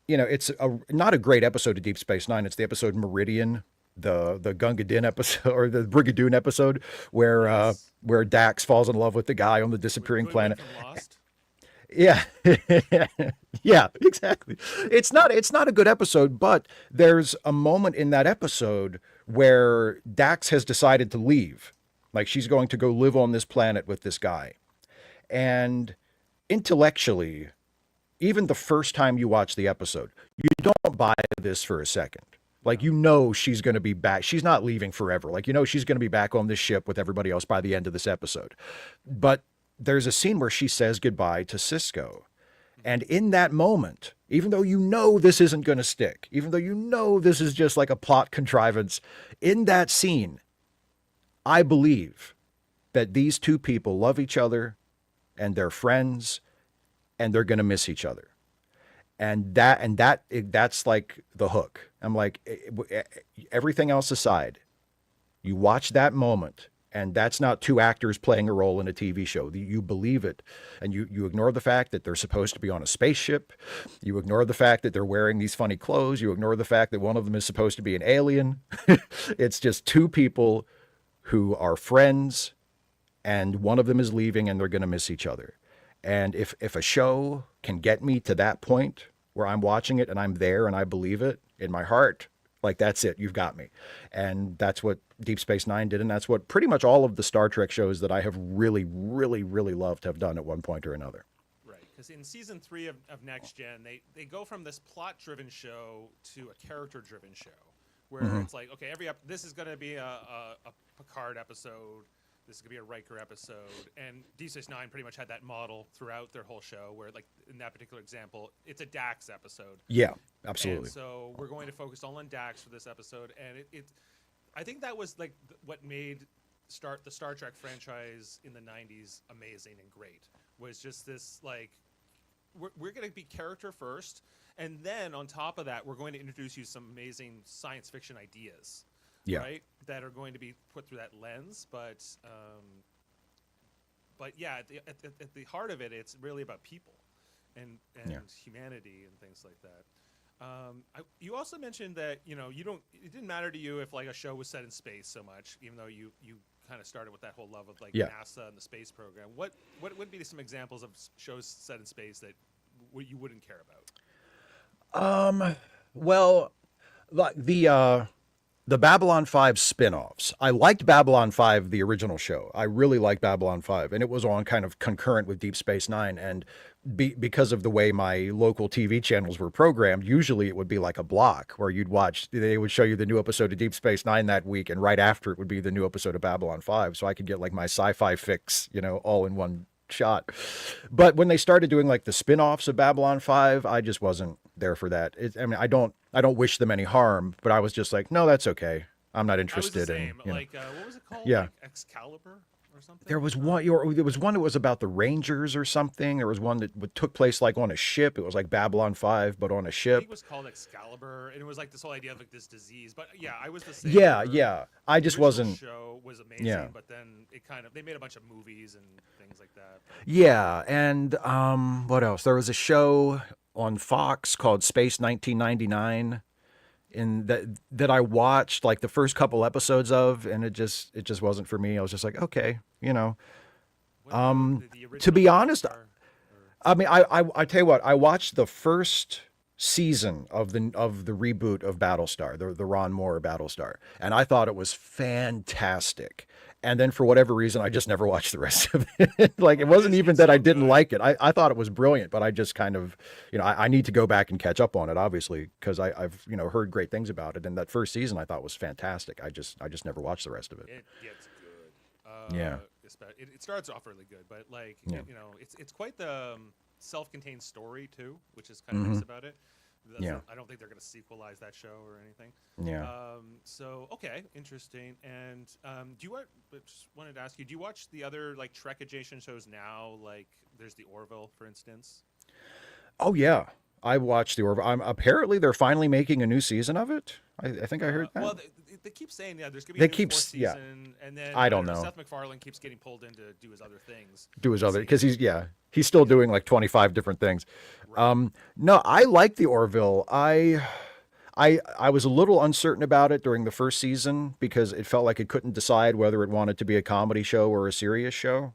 you know, it's not a great episode of Deep Space Nine. It's the episode Meridian, the Gunga Din episode, or the Brigadoon episode, where yes. where Dax falls in love with the guy on the disappearing Goodwin planet. from Lost. Yeah. Yeah, exactly. It's not a good episode, but there's a moment in that episode where Dax has decided to leave. Like, she's going to go live on this planet with this guy. And intellectually, even the first time you watch the episode, you don't buy this for a second. Like, you know she's going to be back. She's not leaving forever. Like, you know she's going to be back on this ship with everybody else by the end of this episode. But there's a scene where she says goodbye to Cisco. And in that moment, even though you know this isn't going to stick, even though you know this is just like a plot contrivance, in that scene, I believe that these two people love each other and they're friends and they're going to miss each other. That's like the hook. I'm like, everything else aside, you watch that moment, and that's not two actors playing a role in a TV show. You believe it, and you ignore the fact that they're supposed to be on a spaceship. You ignore the fact that they're wearing these funny clothes. You ignore the fact that one of them is supposed to be an alien. It's just two people who are friends, and one of them is leaving, and they're going to miss each other. And if a show can get me to that point where I'm watching it and I'm there and I believe it in my heart, like, that's it. You've got me. And that's what Deep Space Nine did. And that's what pretty much all of the Star Trek shows that I have really, really, really loved have done at one point or another. Right, because in season 3 of Next Gen, they go from this plot-driven show to a character-driven show, where it's like, okay, this is going to be a Picard episode, this is going to be a Riker episode, and Deep Space Nine pretty much had that model throughout their whole show, where, like, in that particular example, it's a Dax episode. Yeah, absolutely. And so we're going to focus all on Dax for this episode, and I think that was like what made the Star Trek franchise in the 90s amazing and great, was just this, like, we're going to be character first, and then on top of that, we're going to introduce you some amazing science fiction ideas, right, that are going to be put through that lens. But yeah, at the heart of it, it's really about people and humanity and things like that. You also mentioned that you don't. It didn't matter to you if like a show was set in space so much, even though you kind of started with that whole love of like Yeah. NASA and the space program. What would be some examples of shows set in space that you wouldn't care about? Well, like the Babylon 5 spin-offs. I liked Babylon 5, the original show. I really liked Babylon 5, and it was on kind of concurrent with Deep Space Nine. And because of the way my local TV channels were programmed, usually it would be like a block where they would show you the new episode of Deep Space Nine that week, and right after it would be the new episode of Babylon 5. So I could get like my sci-fi fix, all in one shot. But when they started doing like the spin-offs of Babylon 5, I just wasn't there for that. I don't wish them any harm, but I was just like, no, that's okay. I'm not interested in. Like what was it called? Yeah. Like Excalibur or something. There was one that was about the Rangers or something. There was one that took place like on a ship. It was like Babylon 5, but on a I ship. think it was called Excalibur, and it was like this whole idea of like this disease. But yeah, I was the same. Yeah. I just original wasn't. Show was amazing, Yeah. but then they made a bunch of movies and things like that. Yeah, and what else? There was a show on Fox called Space 1999, in that I watched like the first couple episodes of, and it just wasn't for me. I was just like, okay. What, the To be original honest, Star- I mean, I tell you what, I watched the first season of the reboot of Battlestar, the Ron Moore Battlestar, and I thought it was fantastic. And then for whatever reason, I just never watched the rest of it. Like it wasn't even that I didn't like it. I thought it was brilliant, but I just kind of, I need to go back and catch up on it, obviously, because I've heard great things about it. And that first season I thought was fantastic. I just never watched the rest of it. It gets good. Yeah. It starts off really good, but like Yeah. it's quite the self-contained story too, which is kind of nice about it. Yeah. I don't think they're going to sequelize that show or anything. Yeah. So okay, interesting. And just wanted to ask you, do you watch the other like Trek adjacent shows now? Like there's the Orville, for instance. Oh yeah, I watched the Orville. Apparently they're finally making a new season of it. I think I heard that. Well, they keep saying there's going to be They a new keep- fourth yeah. season, and then I don't know. Seth MacFarlane keeps getting pulled in to do his other things. Do his other, because he's still doing like 25 different things. No, I like the Orville. I was a little uncertain about it during the first season because it felt like it couldn't decide whether it wanted to be a comedy show or a serious show,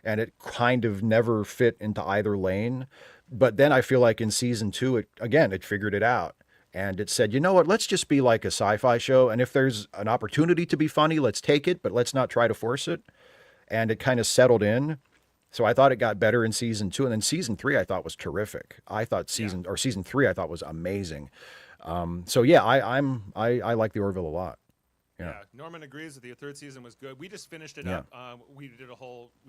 and it kind of never fit into either lane. But then I feel like in season 2, it figured it out. And it said, you know what, let's just be like a sci-fi show. And if there's an opportunity to be funny, let's take it, but let's not try to force it. And it kind of settled in. So I thought it got better in season 2. And then season 3 I thought was terrific. I thought season 3 I thought was amazing. So yeah, I like the Orville a lot. Yeah. Norman agrees that the third season was good. We just finished it Yeah. up. We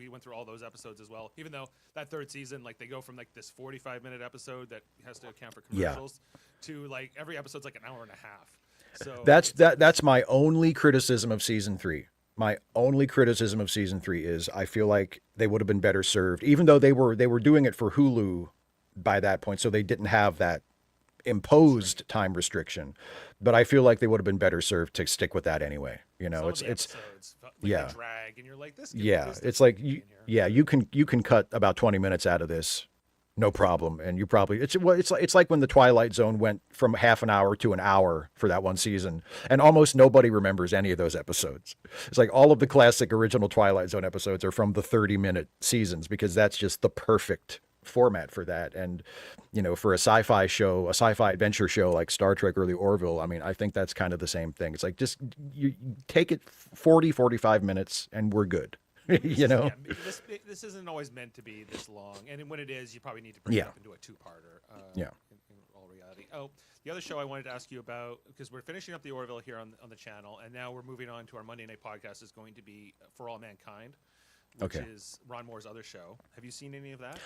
went through all those episodes as well. Even though that third season, like they go from like this 45-minute episode that has to account for commercials to like every episode's like an hour and a half. So That's my only criticism of season 3. My only criticism of season 3 is I feel like they would have been better served, even though they were doing it for Hulu by that point, so they didn't have that imposed time restriction. But I feel like they would have been better served to stick with that anyway. some of the episodes, like, they yeah. drag, and you're like this. It's like you can cut about 20 minutes out of this, no problem. And you probably it's like when the Twilight Zone went from half an hour to an hour for that one season, and almost nobody remembers any of those episodes. It's like all of the classic original Twilight Zone episodes are from the 30-minute seasons because that's just the perfect format for that. And for a sci-fi adventure show like Star Trek or the Orville, I mean, I think that's kind of the same thing. It's like just you take it 45 minutes and we're good. This isn't always meant to be this long, and when it is, you probably need to break it up into a two-parter. In all reality. Oh, the other show I wanted to ask you about, because we're finishing up the Orville here on the channel, and now we're moving on to our Monday night podcast, is going to be For All Mankind, which is Ron Moore's other show. Have you seen any of that?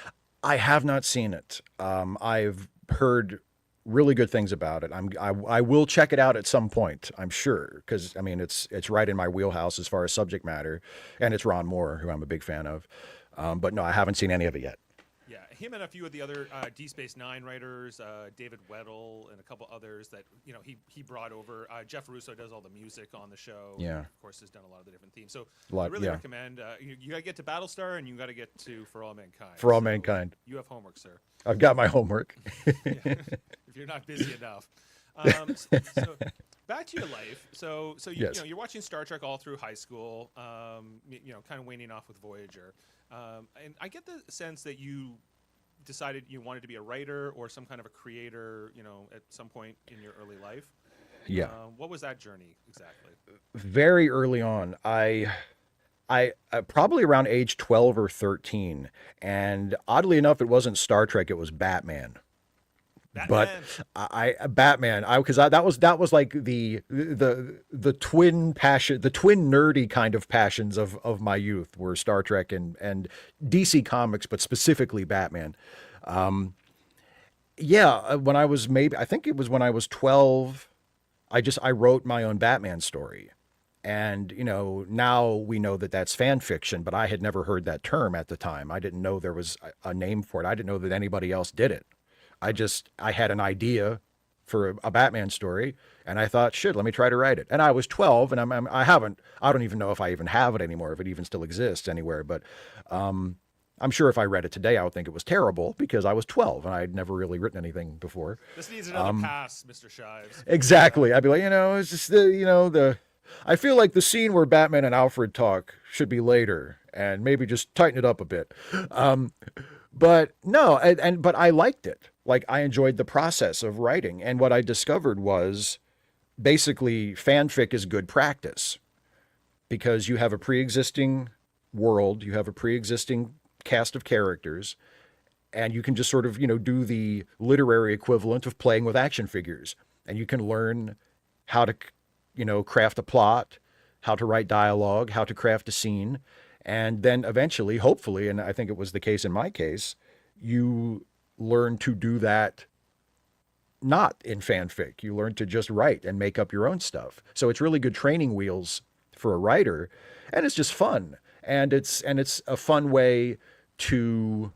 I have not seen it. I've heard really good things about it. I will check it out at some point, I'm sure, because I mean it's right in my wheelhouse as far as subject matter, and it's Ron Moore, who I'm a big fan of. But no, I haven't seen any of it yet. Yeah, him and a few of the other D Space Nine writers, David Weddle and a couple others that he brought over. Jeff Russo does all the music on the show. Yeah, and of course has done a lot of the different themes. So I really recommend. You got to get to Battlestar and you got to get to For All Mankind. For All Mankind. You have homework, sir. I've got my homework. If if you're not busy enough. So back to your life. So you, Yes. you know, you're watching Star Trek all through high school. Kind of waning off with Voyager, and I get the sense that you decided you wanted to be a writer or some kind of a creator. At some point in your early life. Yeah. What was that journey exactly? Very early on, I probably around age 12 or 13, and oddly enough, it wasn't Star Trek, it was Batman. But Batman. Batman, because that was like the twin passion, the twin nerdy kind of passions of my youth were Star Trek and DC Comics, but specifically Batman. When I was I think it was when I was 12, I wrote my own Batman story. And, now we know that that's fan fiction, but I had never heard that term at the time. I didn't know there was a name for it. I didn't know that anybody else did it. I had an idea for a Batman story, and I thought, shit, let me try to write it. And I was 12, and I don't even know if I even have it anymore, if it even still exists anywhere. But I'm sure if I read it today, I would think it was terrible because I was 12 and I'd never really written anything before. This needs another pass, Mr. Shives. Exactly. I'd be like, it's just I feel like the scene where Batman and Alfred talk should be later and maybe just tighten it up a bit. But no, but I liked it. Like I enjoyed the process of writing. And what I discovered was basically fanfic is good practice because you have a pre-existing world, you have a pre-existing cast of characters, and you can just sort of, do the literary equivalent of playing with action figures. And you can learn how to, craft a plot, how to write dialogue, how to craft a scene. And then eventually, hopefully, and I think it was the case in my case, you learn to do that not in fanfic. You learn to just write and make up your own stuff. So it's really good training wheels for a writer, and it's just fun. And it's a fun way to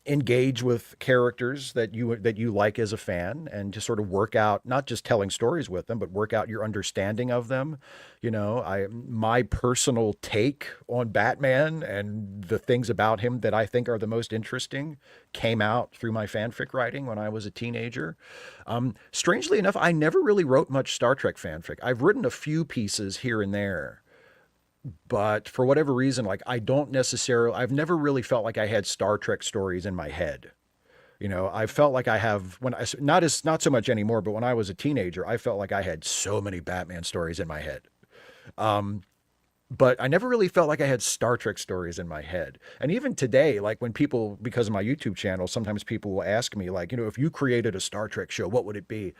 engage with characters that you like as a fan and to sort of work out, not just telling stories with them, but work out your understanding of them. My personal take on Batman and the things about him that I think are the most interesting came out through my fanfic writing when I was a teenager. Strangely enough, I never really wrote much Star Trek fanfic. I've written a few pieces here and there, but for whatever reason, like I've never really felt like I had Star Trek stories in my head. I felt like I have not so much anymore, but when I was a teenager, I felt like I had so many Batman stories in my head. But I never really felt like I had Star Trek stories in my head. And even today, like when people, because of my YouTube channel, sometimes people will ask me like, if you created a Star Trek show, what would it be?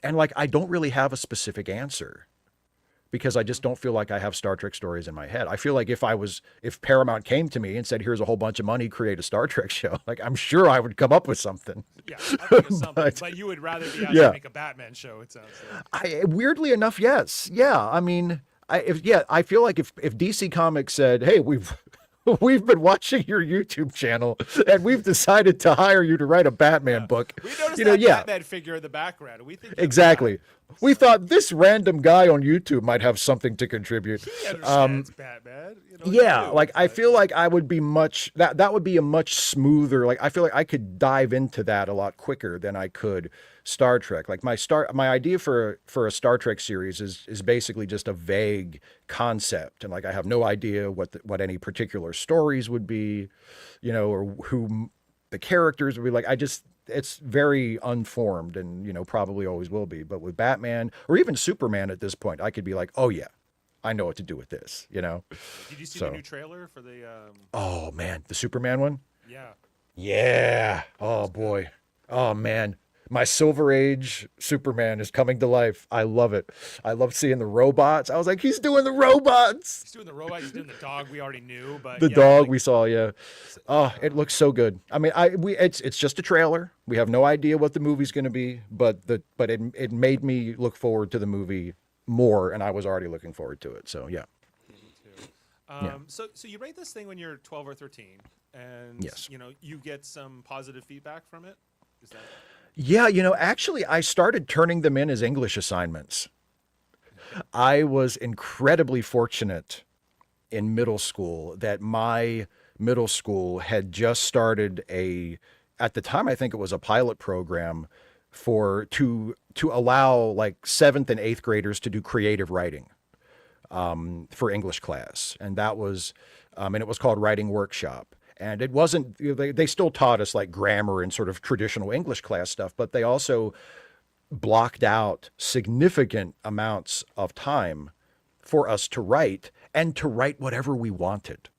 And like, I don't really have a specific answer, because I just don't feel like I have Star Trek stories in my head. I feel like if Paramount came to me and said, here's a whole bunch of money, create a Star Trek show, like I'm sure I would come up with something. Yeah, I think of something, but you would rather be asked to make a Batman show, it sounds like. Weirdly enough, yes. Yeah. I mean, I feel like if DC Comics said, hey, we've been watching your YouTube channel and we've decided to hire you to write a Batman book. We noticed that Batman figure in the background. We think exactly. We thought this random guy on YouTube might have something to contribute. He understands Batman. I feel like I would be that would be a much smoother, like I feel like I could dive into that a lot quicker than I could Star Trek. Like my idea for a Star Trek series is basically just a vague concept, and like I have no idea what any particular stories would be, or who the characters would be. Like it's very unformed and, probably always will be. But with Batman or even Superman at this point, I could be like, oh yeah, I know what to do with this, Did you see the new trailer for the... Oh man, the Superman one? Yeah. Yeah. Oh boy. Oh man. My Silver Age Superman is coming to life. I love it. I love seeing the robots. I was like, he's doing the robots. He's doing the robot. He's doing the dog. We already knew, but the dog we saw. Yeah. Oh, it looks so good. I mean, it's just a trailer. We have no idea what the movie's going to be, but it made me look forward to the movie more, and I was already looking forward to it. So yeah. Me too. So you write this thing when you're 12 or 13, and yes, you get some positive feedback from it. Is that? Yeah, actually, I started turning them in as English assignments. I was incredibly fortunate in middle school that my middle school had just started at the time, I think it was a pilot program to allow like 7th and 8th graders to do creative writing for English class, and that was and it was called Writing Workshop. And it wasn't, they still taught us like grammar and sort of traditional English class stuff, but they also blocked out significant amounts of time for us to write and to write whatever we wanted.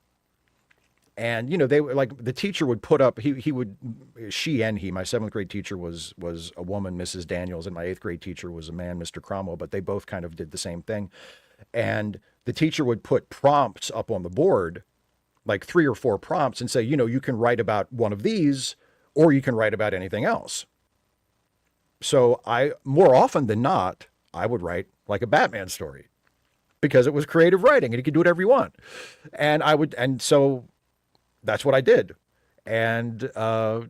And they were like, the teacher would put up, she and he, my 7th grade teacher was a woman, Mrs. Daniels, and my 8th grade teacher was a man, Mr. Cromwell, but they both kind of did the same thing. And the teacher would put prompts up on the board, like 3 or 4 prompts, and say, you can write about one of these, or you can write about anything else. So more often than not, I would write like a Batman story because it was creative writing and you could do whatever you want. And so that's what I did. And, I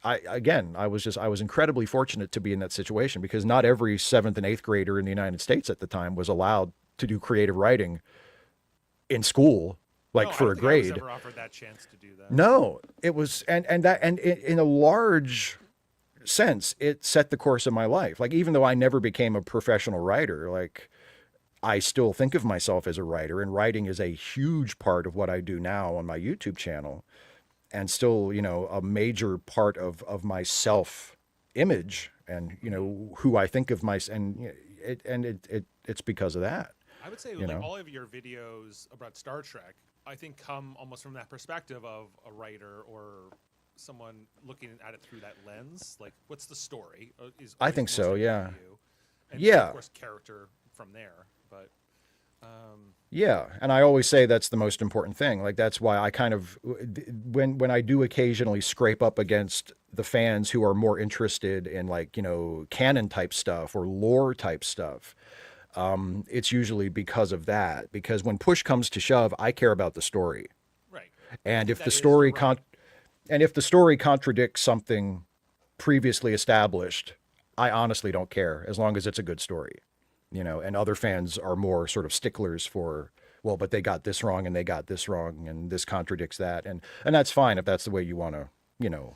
was incredibly fortunate to be in that situation because not every 7th and 8th grader in the United States at the time was allowed to do creative writing in school, like for a grade. I was ever offered that chance to do that. No, it was, and in a large sense, it set the course of my life. Like, even though I never became a professional writer, like I still think of myself as a writer, and writing is a huge part of what I do now on my YouTube channel, and still, a major part of my self image and, who I think of it's because of that. I would say like all of your videos about Star Trek, I think come almost from that perspective of a writer or someone looking at it through that lens. Like, what's the story? I think so, yeah. And yeah. Of course, character from there, but. Yeah, and I always say that's the most important thing. Like, that's why I kind of, when I do occasionally scrape up against the fans who are more interested in like, canon type stuff or lore type stuff, it's usually because of that. Because when push comes to shove, I care about the story. Right. And if the story contradicts something previously established, I honestly don't care, as long as it's a good story. And other fans are more sort of sticklers for, well, but they got this wrong and they got this wrong and this contradicts that. And that's fine if that's the way you want to,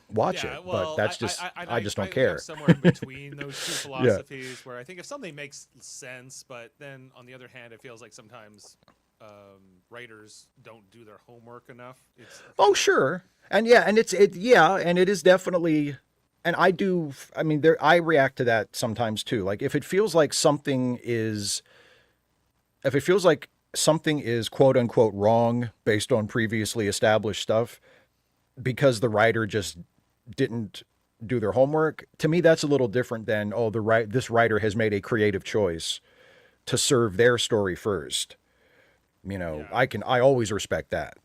watch it. Well, but that's just, I just don't I care. I'm somewhere in between those two philosophies where I think if something makes sense, but then on the other hand, it feels like sometimes writers don't do their homework enough. Oh, sure. And yeah, and and it is definitely. And I react to that sometimes too. Like if it feels like something is quote unquote wrong based on previously established stuff because the writer just didn't do their homework, to me, that's a little different than, this writer has made a creative choice to serve their story first. I always respect that.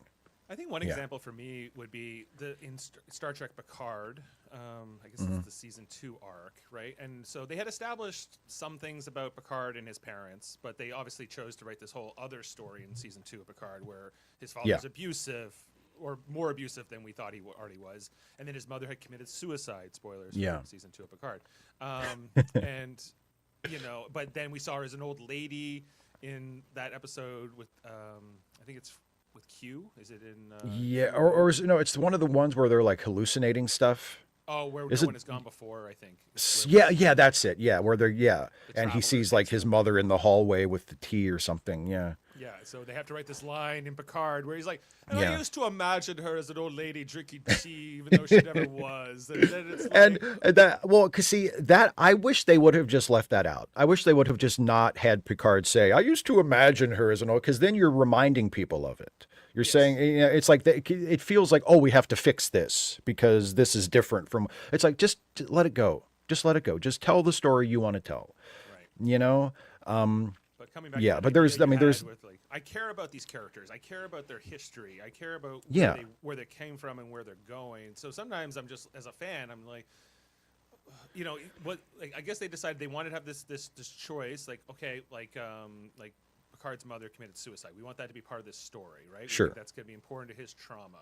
I think one example for me would be in Star Trek Picard. I guess it's the season 2 arc, right? And so they had established some things about Picard and his parents, but they obviously chose to write this whole other story in season 2 of Picard where his father's abusive, or more abusive than we thought he already was, and then his mother had committed suicide. Spoilers for season 2 of Picard. And but then we saw her as an old lady in that episode with I think it's with Q. Is it in? Or is it's one of the ones where they're like hallucinating stuff. Oh, where no one has gone before, I think. Yeah, that's it. Yeah, where they're and he sees like his mother in the hallway with the tea or something. Yeah. Yeah, so they have to write this line in Picard where he's like, and I used to imagine her as an old lady drinking tea, even though she never was. And then it's like... I wish they would have just left that out. I wish they would have just not had Picard say, I used to imagine her as an old, because then you're reminding people of it. You're saying, it's like, it feels like, we have to fix this because this is different from, it's like, just let it go. Just let it go. Just tell the story you want to tell. Right. But coming back I care about these characters. I care about their history. I care about where they came from and where they're going. So sometimes I'm just, as a fan, I'm like, I guess they decided they wanted to have this choice. Like, okay, like Picard's mother committed suicide. We want that to be part of this story, right? Sure. We think that's going to be important to his trauma.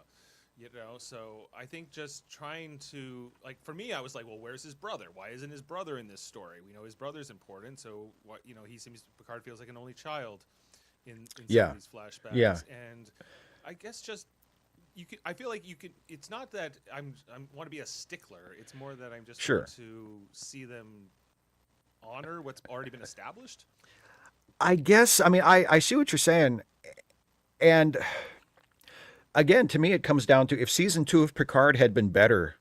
So I think just trying to, like, for me, I was like, well, where's his brother? Why isn't his brother in this story? We know his brother's important, so what, Picard feels like an only child in some of these flashbacks. Yeah. And I guess just you can. I feel like you can. It's not that I want to be a stickler. It's more that I'm just Sure. want to see them honor what's already been established. I guess, I mean, I see what you're saying. And again, to me, it comes down to if season 2 of Picard had been better,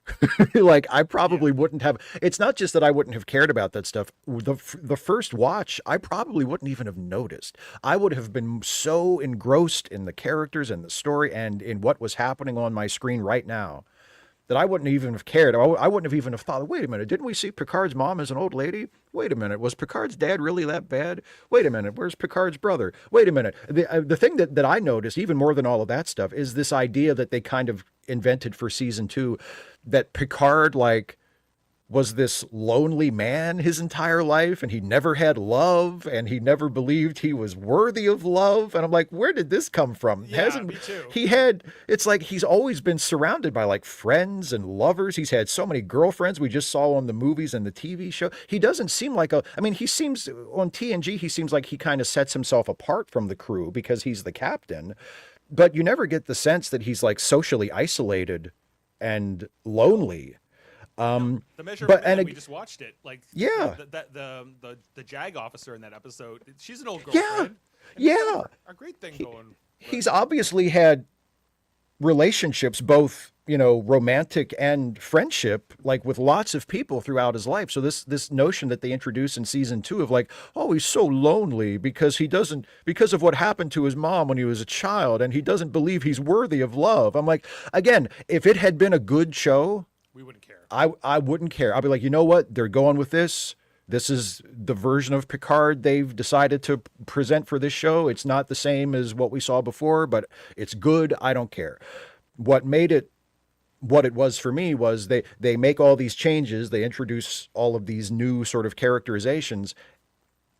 like I probably wouldn't have. It's not just that I wouldn't have cared about that stuff. The first watch, I probably wouldn't even have noticed. I would have been so engrossed in the characters and the story and in what was happening on my screen right now that I wouldn't even have cared. I wouldn't have even have thought, wait a minute, didn't we see Picard's mom as an old lady? Wait a minute, was Picard's dad really that bad? Wait a minute, where's Picard's brother? Wait a minute. The thing that I noticed, even more than all of that stuff, is this idea that they kind of invented for season 2, that Picard, like, was this lonely man his entire life, and he never had love, and he never believed he was worthy of love. And I'm like, where did this come from? Yeah, me too. It's like he's always been surrounded by like friends and lovers. He's had so many girlfriends we just saw on the movies and the TV show. He doesn't seem like he seems on TNG, he seems like he kind of sets himself apart from the crew because he's the captain, but you never get the sense that he's like socially isolated and lonely. The measure but- of Man, and we just watched it. Like, Yeah. the JAG officer in that episode, she's an old girlfriend. And Yeah. he's got a great thing going. He's obviously had relationships, both, romantic and friendship, like with lots of people throughout his life. So this notion that they introduce in season 2 of like, oh, he's so lonely because because of what happened to his mom when he was a child, and he doesn't believe he's worthy of love. I'm like, again, if it had been a good show, We wouldn't care. I wouldn't care. I'll be like, you know what? They're going with this. This is the version of Picard they've decided to present for this show. It's not the same as what we saw before, but it's good. I don't care. What made it what it was for me was they make all these changes. They introduce all of these new sort of characterizations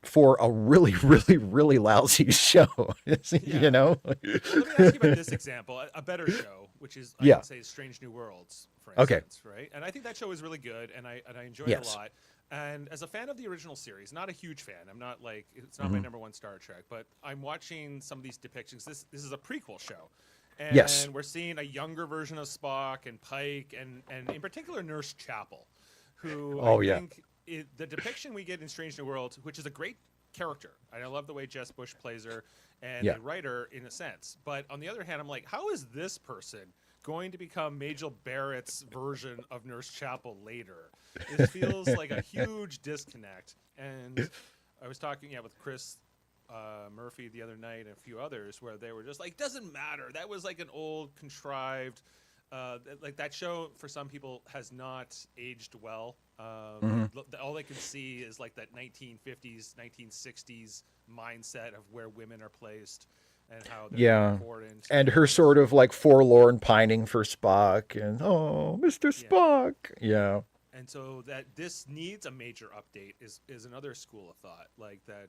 for a really, really, really lousy show, you know? Well, let me ask you about this example, a better show, which is, I would say, Strange New Worlds, for instance, right? And I think that show is really good, and I enjoy it a lot. And as a fan of the original series, not a huge fan. I'm not like, it's not my number one Star Trek, but I'm watching some of these depictions. This is a prequel show. And we're seeing a younger version of Spock and Pike, and in particular Nurse Chapel, who I think the depiction we get in Strange New Worlds, which is a great character, and I love the way Jess Bush plays her, and the writer in a sense. But on the other hand, I'm like, how is this person going to become Majel Barrett's version of Nurse Chapel later? It feels like a huge disconnect. And I was talking with Chris Murphy the other night and a few others where they were just like, doesn't matter. That was like an old contrived, like that show for some people has not aged well. All they can see is like that 1950s, 1960s mindset of where women are placed and how they're important. And her sort of like forlorn pining for Spock and, oh, Mr. Spock. Yeah. And so that this needs a major update is another school of thought, like that.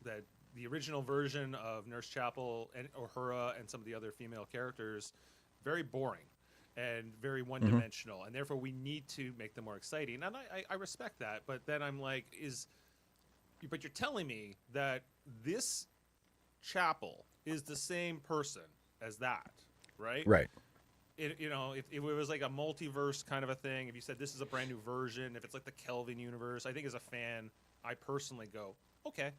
That the original version of Nurse Chapel and Uhura and some of the other female characters, very boring and very one-dimensional, and therefore we need to make them more exciting. And I respect that, but then I'm like, but you're telling me that this Chapel is the same person as that, right? Right. If it was like a multiverse kind of a thing, if you said this is a brand new version, if it's like the Kelvin universe, I think as a fan, I personally go, okay,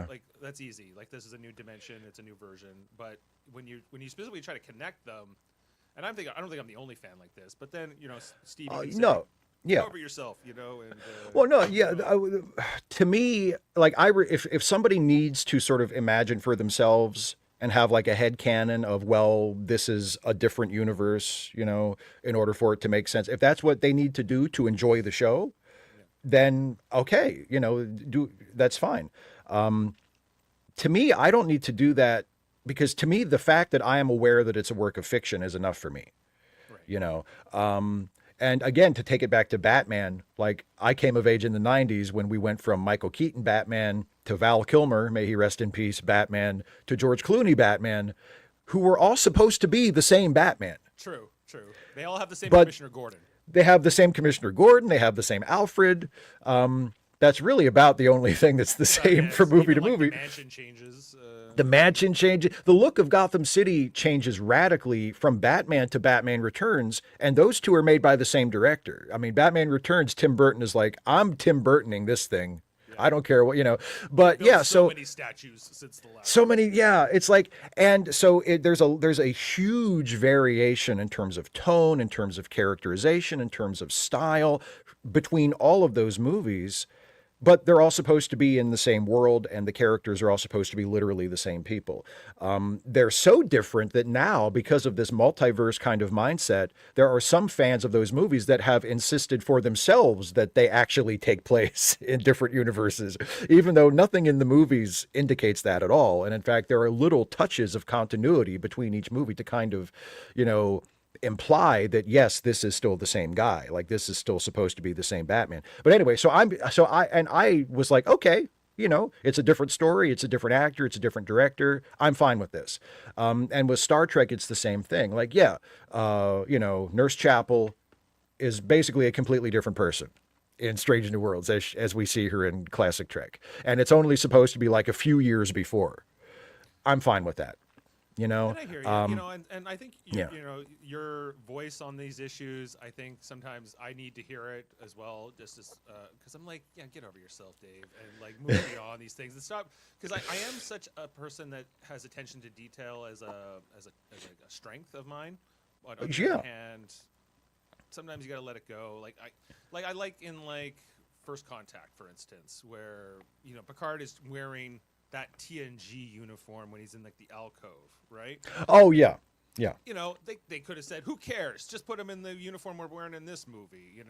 like that's easy. Like this is a new dimension, it's a new version. But when you specifically try to connect them, and I don't think I'm the only fan like this, but then Steve, get over yourself, and well, no, to me, like if somebody needs to sort of imagine for themselves and have like a headcanon of, well, this is a different universe, in order for it to make sense. If that's what they need to do to enjoy the show, then okay, that's fine. To me, I don't need to do that because to me, the fact that I am aware that it's a work of fiction is enough for me, and again, to take it back to Batman, like I came of age in the 90s when we went from Michael Keaton Batman to Val Kilmer, may he rest in peace, Batman, to George Clooney Batman, who were all supposed to be the same Batman. True. They all have the same Commissioner Gordon. They have the same Commissioner Gordon. They have the same Alfred. That's really about the only thing that's the same Yeah, from movie even to like movie. the mansion changes. The mansion changes. The look of Gotham City changes radically from Batman to Batman Returns, and those two are made by the same director. I mean, Batman Returns, Tim Burton is like, I'm Tim Burtoning this thing. Yeah. I don't care what, They But built yeah, so so many statues since the last. so many, yeah, it's like, and so there's a huge variation in terms of tone, in terms of characterization, in terms of style between all of those movies, but they're all supposed to be in the same world, and the characters are all supposed to be literally the same people. They're so different that now, because of this multiverse kind of mindset, there are some fans of those movies that have insisted for themselves that they actually take place in different universes, even though nothing in the movies indicates that at all. And in fact, there are little touches of continuity between each movie to kind of, imply that yes, this is still the same guy. Like this is still supposed to be the same Batman. But anyway, I was like, okay, it's a different story, it's a different actor, it's a different director. I'm fine with this. And with Star Trek, it's the same thing. Like, yeah, Nurse Chapel is basically a completely different person in Strange New Worlds as we see her in classic Trek. And it's only supposed to be like a few years before. I'm fine with that. And I hear you, and I think yeah. Your voice on these issues. I think sometimes I need to hear it as well, just as because I'm like, yeah, get over yourself, Dave, and like move beyond these things and stop. Because I am such a person that has attention to detail as a strength of mine. But on the other hand, sometimes you got to let it go. I like in First Contact, for instance, where Picard is wearing that TNG uniform when he's in like the alcove, right? Oh yeah, yeah. They could have said, "Who cares? Just put him in the uniform we're wearing in this movie,"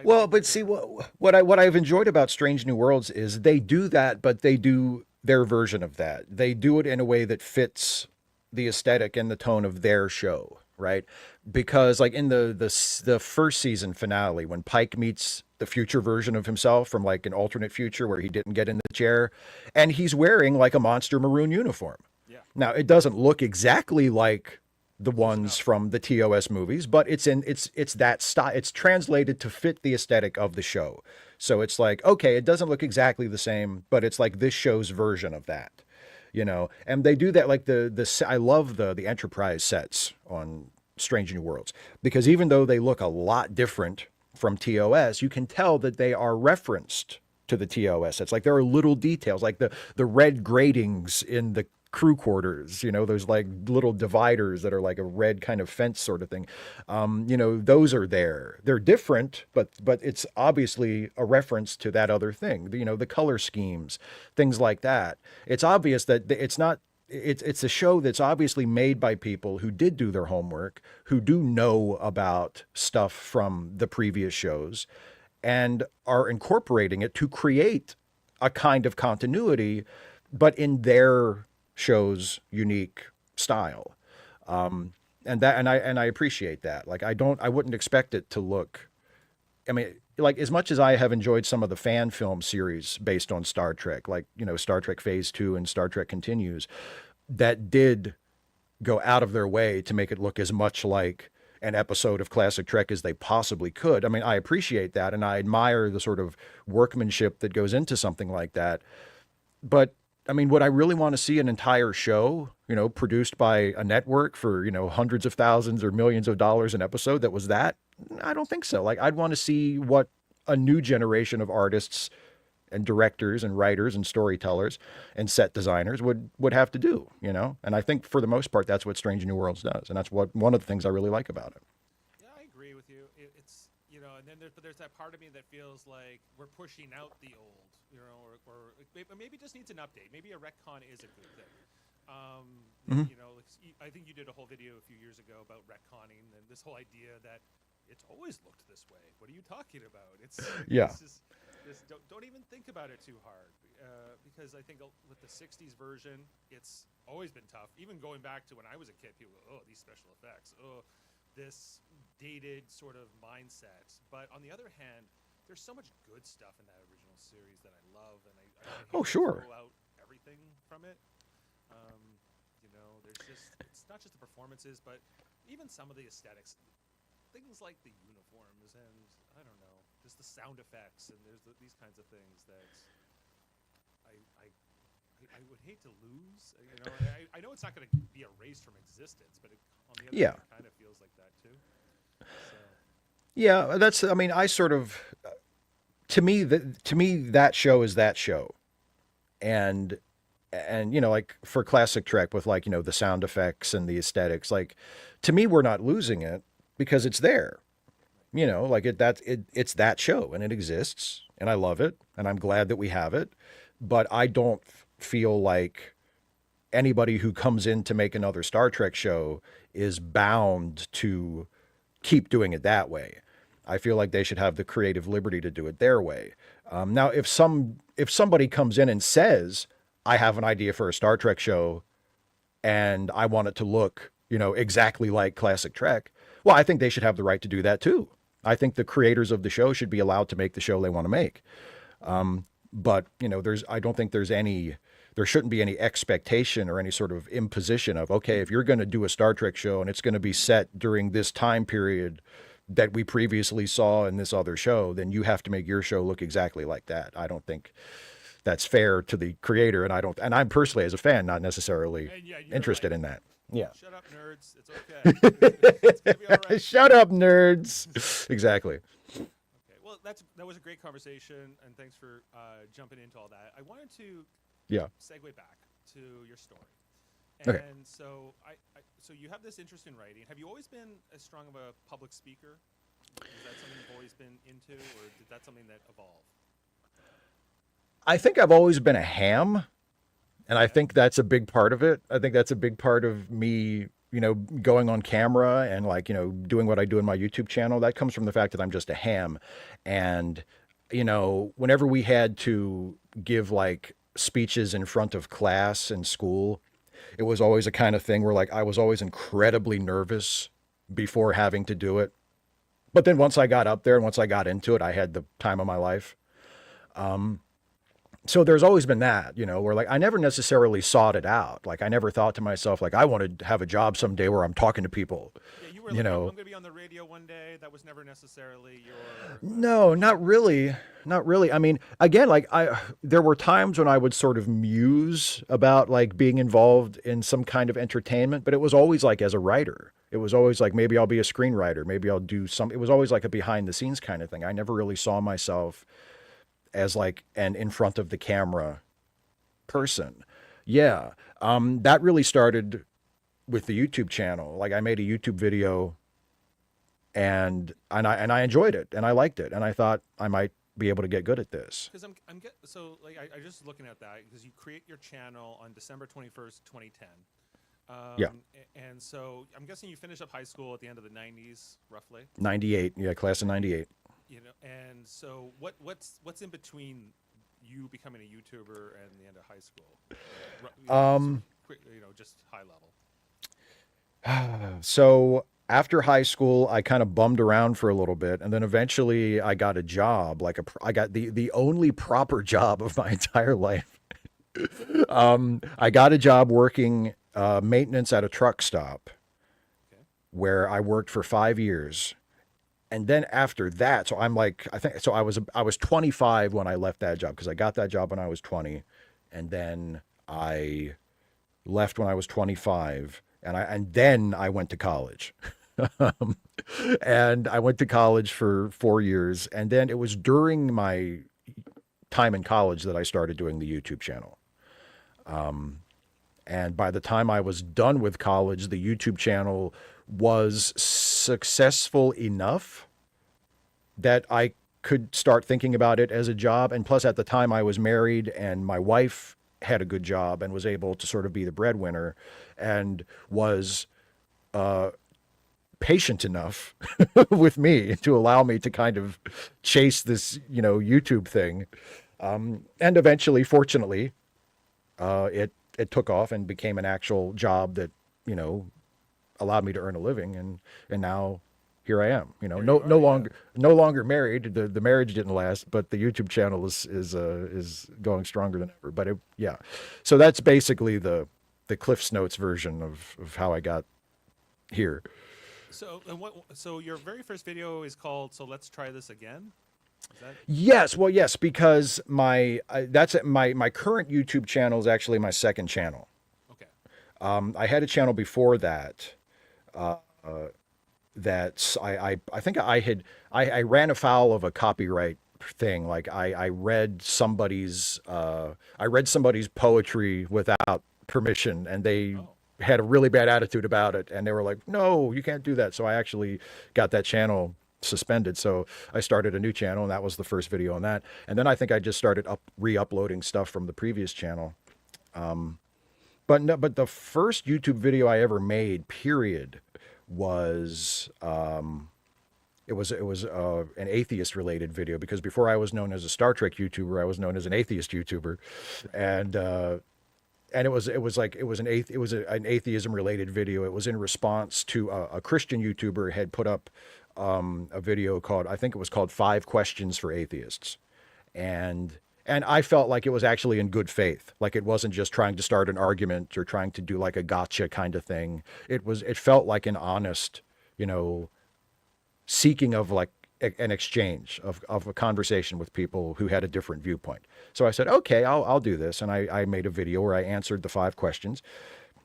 But But see what I've enjoyed about Strange New Worlds is they do that, but they do their version of that. They do it in a way that fits the aesthetic and the tone of their show, right? Because like in the first season finale, when Pike meets the future version of himself from like an alternate future where he didn't get in the chair, and he's wearing like a monster maroon uniform. Yeah. Now it doesn't look exactly like the ones from the TOS movies, but it's that style. It's translated to fit the aesthetic of the show. So it's like, okay, it doesn't look exactly the same, but it's like this show's version of that. And they do that like I love the Enterprise sets on Strange New Worlds, because even though they look a lot different from TOS, you can tell that they are referenced to the TOS sets. Like there are little details, like the red gratings in the crew quarters, those like little dividers that are like a red kind of fence sort of thing. Those are there. They're different, but it's obviously a reference to that other thing. The color schemes, things like that. It's obvious that it's not. It's a show that's obviously made by people who did do their homework, who do know about stuff from the previous shows, and are incorporating it to create a kind of continuity, but in their show's unique style. And I appreciate that. Like I wouldn't expect it to look, I mean, like as much as I have enjoyed some of the fan film series based on Star Trek, like, Star Trek Phase 2 and Star Trek Continues, that did go out of their way to make it look as much like an episode of classic Trek as they possibly could. I mean, I appreciate that, and I admire the sort of workmanship that goes into something like that. But I mean, would I really want to see an entire show, produced by a network for, hundreds of thousands or millions of dollars an episode that was that? I don't think so. Like, I'd want to see what a new generation of artists and directors and writers and storytellers and set designers would have to do, And I think for the most part, that's what Strange New Worlds does. And that's one of the things I really like about it. Yeah, I agree with you. It's, and then there's that part of me that feels like we're pushing out the old, or maybe it just needs an update. Maybe a retcon is a good thing. I think you did a whole video a few years ago about retconning and this whole idea that it's always looked this way. What are you talking about? It's just don't even think about it too hard, because I think with the '60s version, it's always been tough. Even going back to when I was a kid, people go, "Oh, these special effects. Oh, this dated sort of mindset." But on the other hand, there's so much good stuff in that original series that I love, and I hate to throw out everything from it. It's not just the performances, but even some of the aesthetics, things like the uniforms, and I don't know. just the sound effects, and there's these kinds of things that I, I I would hate to lose. You know, I know it's not going to be erased from existence, but on the other Yeah. hand, it kind of feels like that too. So Yeah, that's. I mean, I sort of. To me, that show is that show, and like for classic Trek with like the sound effects and the aesthetics, like to me, we're not losing it because it's there. Like it's that show and it exists and I love it and I'm glad that we have it, but I don't feel like anybody who comes in to make another Star Trek show is bound to keep doing it that way. I feel like they should have the creative liberty to do it their way. Now, if somebody comes in and says, "I have an idea for a Star Trek show, and I want it to look, exactly like classic Trek," well, I think they should have the right to do that too. I think the creators of the show should be allowed to make the show they want to make. But I don't think there shouldn't be any expectation or any sort of imposition of, okay, if you're going to do a Star Trek show and it's going to be set during this time period that we previously saw in this other show, then you have to make your show look exactly like that. I don't think that's fair to the creator, and I'm personally as a fan not necessarily interested in that. Yeah. Shut up, nerds. It's okay. It's gonna be all right. Shut up, nerds. Exactly. Okay. Well, that was a great conversation, and thanks for jumping into all that. I wanted to Yeah. segue back to your story. Okay. And so so you have this interest in writing. Have you always been as strong of a public speaker? Is that something you've always been into, or did that something that evolved? I think I've always been a ham, and I think that's a big part of it. I think that's a big part of me, going on camera and like, doing what I do in my YouTube channel. That comes from the fact that I'm just a ham. And, whenever we had to give like speeches in front of class in school, it was always a kind of thing where like I was always incredibly nervous before having to do it. But then once I got up there and once I got into it, I had the time of my life. So there's always been that, where like I never necessarily sought it out. Like I never thought to myself, like I want to have a job someday where I'm talking to people. Yeah, you were like, I'm going to be on the radio one day. That was never necessarily your... No, not really. Not really. I mean, again, like there were times when I would sort of muse about like being involved in some kind of entertainment, but it was always like as a writer. It was always like, maybe I'll be a screenwriter. Maybe I'll do it was always like a behind the scenes kind of thing. I never really saw myself as like an in front of the camera person. Yeah. That really started with the YouTube channel. Like I made a YouTube video and I enjoyed it and I liked it. And I thought I might be able to get good at this. Because so like I just looking at that because you create your channel on December 21st, 2010. Yeah. And so I'm guessing you finished up high school at the end of the 90s, roughly. 98. Yeah. Class of 98. And so what's in between you becoming a YouTuber and the end of high school? Just high level. So after high school, I kind of bummed around for a little bit, and then eventually I got a job. I got the only proper job of my entire life. I got a job working maintenance at a truck stop, where I worked for 5 years. And then after that, so I'm like, I was 25 when I left that job because I got that job when I was 20, and then I left when I was 25, and then I went to college, and I went to college for 4 years, and then it was during my time in college that I started doing the YouTube channel. And by the time I was done with college, the YouTube channel was successful enough that I could start thinking about it as a job. And plus, at the time, I was married and my wife had a good job and was able to sort of be the breadwinner and was patient enough with me to allow me to kind of chase this, YouTube thing. And eventually, fortunately, it took off and became an actual job that, allowed me to earn a living. And now here I am, no longer married. The marriage didn't last, but the YouTube channel is going stronger than ever. But so that's basically the Cliff's Notes version of how I got here. So your very first video is called "So Let's Try This Again." Is that Yes, well, yes, because my current YouTube channel is actually my second channel. okay? I had a channel before that. That I think I ran afoul of a copyright thing. Like I read somebody's poetry without permission, and they Oh, had a really bad attitude about it, and they were like, "No, you can't do that." So I actually got that channel suspended. So I started a new channel, and that was the first video on that. And then I think I just started re-uploading stuff from the previous channel. But no, but the first YouTube video I ever made, period, was it was an atheist related video, because before I was known as a Star Trek YouTuber, I was known as an atheist YouTuber, and an atheism related video. It was in response to a Christian YouTuber had put up a video called, I think it was called 5 Questions for Atheists, and I felt like it was actually in good faith. Like it wasn't just trying to start an argument or trying to do like a gotcha kind of thing. It felt like an honest, seeking of like an exchange of a conversation with people who had a different viewpoint. So I said, okay, I'll do this. And I made a video where I answered the 5 questions.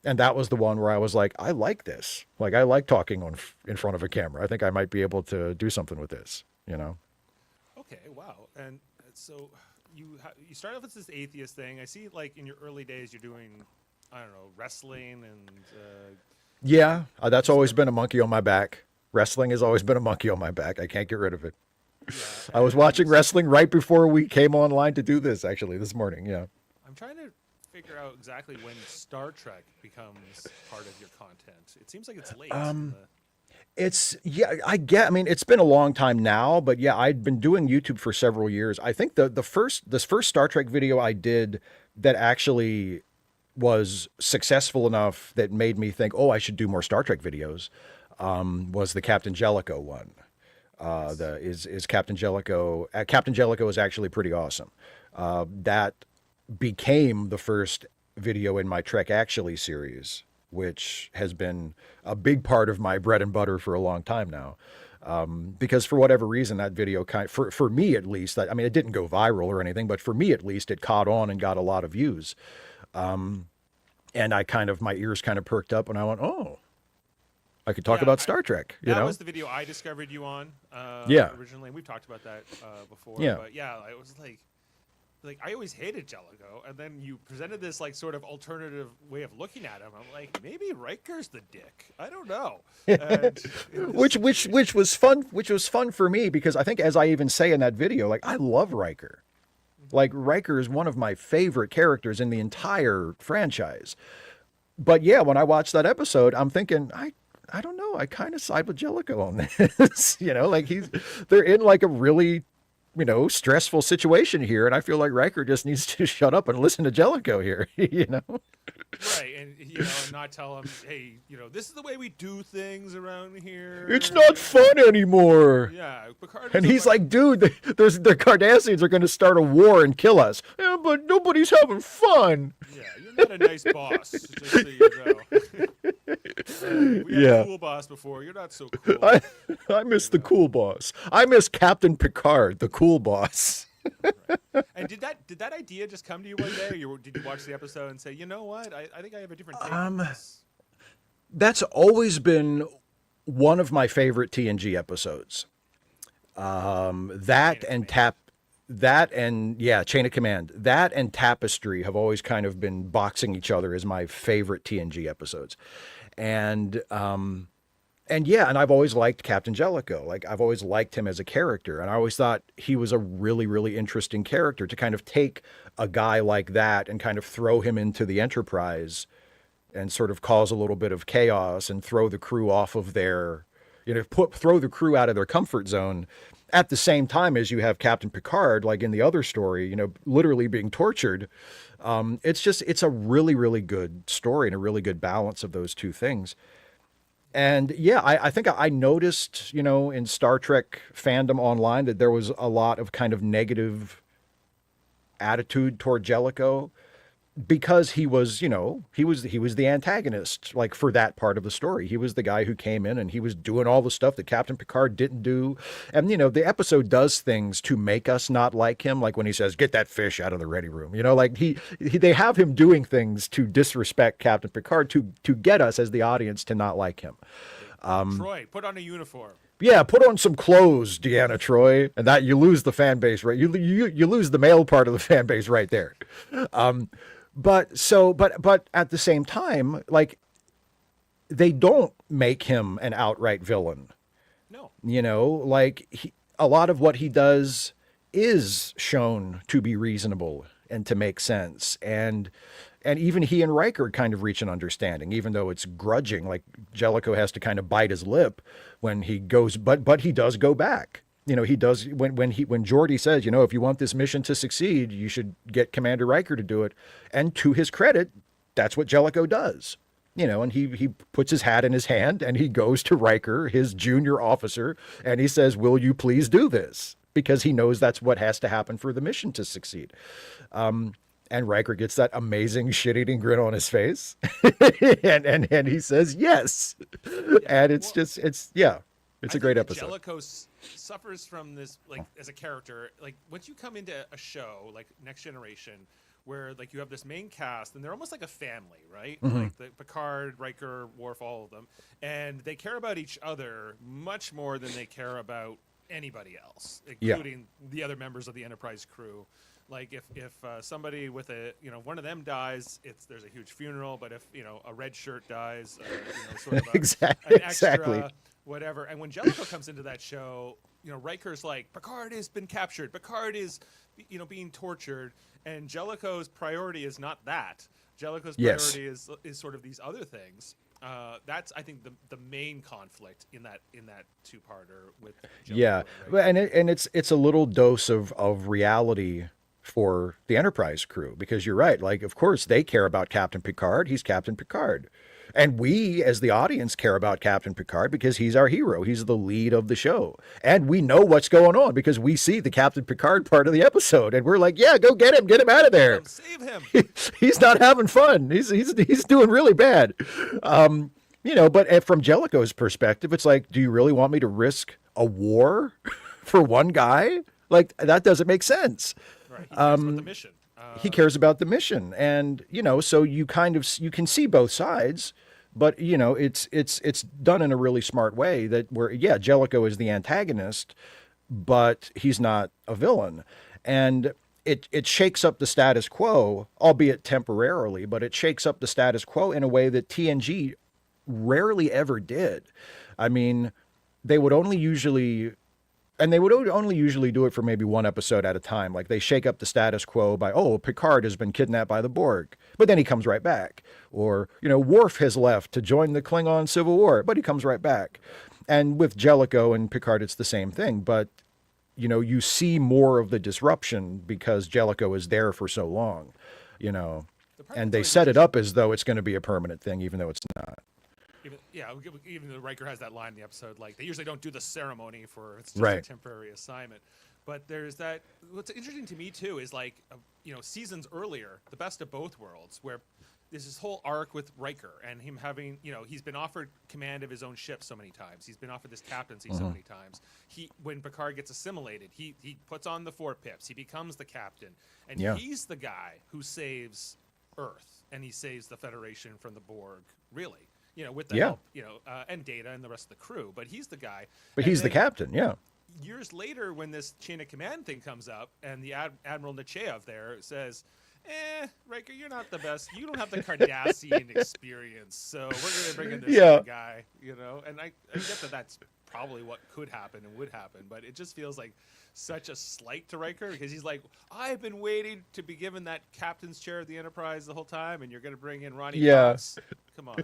And that was the one where I was like, I like this. Like I like talking in front of a camera. I think I might be able to do something with this. okay, wow. And so you start off with this atheist thing. I see, like in your early days, you're doing, I don't know, wrestling and Yeah, that's always been a monkey on my back. Wrestling has always been a monkey on my back. I can't get rid of it. yeah. I was watching wrestling right before we came online to do this, actually, this morning. Yeah. I'm trying to figure out exactly when Star Trek becomes part of your content. It seems like it's late. I mean, it's been a long time now, but yeah, I'd been doing YouTube for several years. I think this first Star Trek video I did that actually was successful enough that made me think, oh, I should do more Star Trek videos, was the Captain Jellicoe one. Is Captain Jellicoe? Captain Jellicoe is actually pretty awesome. That became the first video in my Trek Actually series, which has been a big part of my bread and butter for a long time now. Because for whatever reason, that video for me at least, I mean, it didn't go viral or anything, but for me at least, it caught on and got a lot of views. And my ears kind of perked up and I went, oh, I could talk about Star Trek. That was the video I discovered you on. Yeah. Originally, we've talked about that before. Yeah. But yeah, I was like I always hated Jellicoe, and then you presented this like sort of alternative way of looking at him. I'm like, maybe Riker's the dick. I don't know. And which was fun. Which was fun for me because I think, as I even say in that video, like I love Riker. Like Riker is one of my favorite characters in the entire franchise. But yeah, when I watched that episode, I'm thinking, I don't know. I kind of side with Jellicoe on this. Like they're in like a really, stressful situation here. And I feel like Riker just needs to shut up and listen to Jellicoe here, Right. And, and not tell him, hey, this is the way we do things around here. It's not fun anymore. Yeah. Picard And he's like, dude, the Cardassians are going to start a war and kill us. Yeah, but nobody's having fun. Yeah, you're not a nice boss, just so you know. We had a cool boss before. You're not so cool. I miss the cool boss. I miss Captain Picard, the cool boss. Right. And did that idea just come to you one day? Or did you watch the episode and say, you know what? I think I have a different take on this. That's always been one of my favorite TNG episodes. That and Chain of Command. That and Tapestry have always kind of been boxing each other as my favorite TNG episodes. And I've always liked Captain Jellicoe. Like I've always liked him as a character, and I always thought he was a really, really interesting character to kind of take a guy like that and kind of throw him into the Enterprise and sort of cause a little bit of chaos and throw the crew off of their, throw the crew out of their comfort zone. At the same time as you have Captain Picard, like in the other story, literally being tortured. It's a really, really good story and a really good balance of those two things. And yeah, I think I noticed, in Star Trek fandom online that there was a lot of kind of negative attitude toward Jellicoe. because he was, he was the antagonist, like for that part of the story. He was the guy who came in and he was doing all the stuff that Captain Picard didn't do. And, the episode does things to make us not like him. Like when he says, get that fish out of the ready room, like they have him doing things to disrespect Captain Picard to get us as the audience to not like him. Troy, put on a uniform. Yeah, put on some clothes, Deanna Troy, and that you lose the fan base, right? You lose the male part of the fan base right there. But at the same time, like, they don't make him an outright villain. No. A lot of what he does is shown to be reasonable and to make sense. And even he and Riker kind of reach an understanding, even though it's grudging. Like Jellicoe has to kind of bite his lip when he goes, but he does go back. He does when Geordi says, if you want this mission to succeed, you should get Commander Riker to do it. And to his credit, that's what Jellicoe does. And he puts his hat in his hand and he goes to Riker, his junior officer, and he says, will you please do this? Because he knows that's what has to happen for the mission to succeed. And Riker gets that amazing shit-eating grin on his face. and he says, yes. And it's a great episode. Jellicoe suffers from this, like, as a character. Like, once you come into a show like Next Generation, where like you have this main cast and they're almost like a family, right? Mm-hmm. Like the Picard, Riker, Worf, all of them, and they care about each other much more than they care about anybody else, including the other members of the Enterprise crew. Like if somebody with one of them dies, there's a huge funeral. But if a red shirt dies, sort of an extra, whatever. And when Jellicoe comes into that show, Riker's like, Picard has been captured. Picard is, being tortured. And Jellicoe's priority is not that. Jellicoe's priority is sort of these other things. That's, I think, the main conflict in that two-parter with Jellicoe. Yeah, and it's a little dose of reality for the Enterprise crew, because you're right. Like, of course, they care about Captain Picard. He's Captain Picard. And we, as the audience, care about Captain Picard because he's our hero. He's the lead of the show. And we know what's going on because we see the Captain Picard part of the episode. And we're like, yeah, go get him out of there. Save him. He's not having fun. He's doing really bad. But from Jellicoe's perspective, it's like, do you really want me to risk a war for one guy? Like, that doesn't make sense. Right. He cares about the mission. He cares about the mission, and so you can see both sides, but it's done in a really smart way where Jellicoe is the antagonist, but he's not a villain, and it shakes up the status quo, albeit temporarily, but it shakes up the status quo in a way that TNG rarely ever did. I mean, they would only usually do it for maybe one episode at a time. Like, they shake up the status quo by, Picard has been kidnapped by the Borg, but then he comes right back. Or, Worf has left to join the Klingon Civil War, but he comes right back. And with Jellicoe and Picard, it's the same thing. But, you see more of the disruption because Jellicoe is there for so long, and they set it up as though it's going to be a permanent thing, even though it's not. Even though Riker has that line in the episode, like, they usually don't do the ceremony it's just right. a temporary assignment. But there's that. What's interesting to me too is like, seasons earlier, the best of both worlds, where there's this whole arc with Riker and him having, he's been offered command of his own ship so many times. He's been offered this captaincy so many times. When Picard gets assimilated, he puts on the 4 pips. He becomes the captain, and he's the guy who saves Earth and he saves the Federation from the Borg. Really. With the help, and Data and the rest of the crew. But he's the guy. But he's the captain, Years later, when this chain of command thing comes up, and the Admiral Nechayev there says, Riker, you're not the best. You don't have the Cardassian experience, so we're going to bring in this other guy, And I get that that's probably what could happen and would happen, but it just feels like such a slight to Riker because he's like, I've been waiting to be given that captain's chair of the Enterprise the whole time, and you're going to bring in Ronnie Cox. Come on.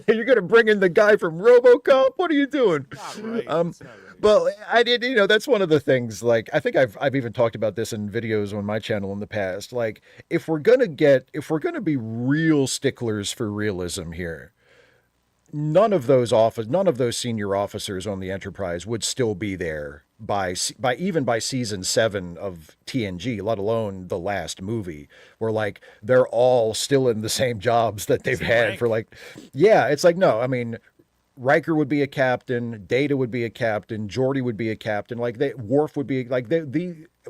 You're going to bring in the guy from RoboCop? What are you doing? Not right. Not right. Well, I did, that's one of the things, like, I think I've even talked about this in videos on my channel in the past. Like, if we're going to be real sticklers for realism here, none of those senior officers on the Enterprise would still be there by season 7 of TNG, let alone the last movie, where like they're all still in the same jobs that they've Same had rank. for like, yeah, it's like, no, I mean, Riker would be a captain, Data would be a captain, Geordi would be a captain, like Worf would be like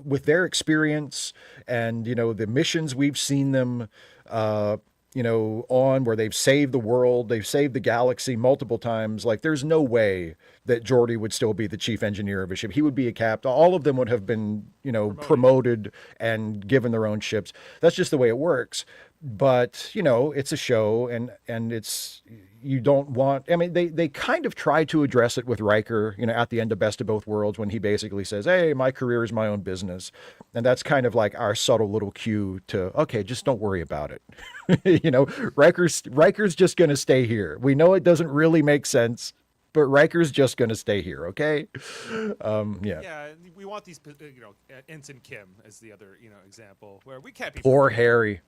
with their experience and the missions we've seen them on where they've saved the world, they've saved the galaxy multiple times. Like, there's no way that Geordi would still be the chief engineer of a ship. He would be a captain. All of them would have been, promoted and given their own ships. That's just the way it works. But, it's a show and it's, you don't want, I mean, they kind of try to address it with Riker, at the end of Best of Both Worlds when he basically says, hey, my career is my own business. And that's kind of like our subtle little cue to, okay, just don't worry about it. Riker's just going to stay here. We know it doesn't really make sense, but Riker's just going to stay here. Okay. Yeah. Yeah, we want these, Ensign Kim as the other, example where we can't be. Poor Harry.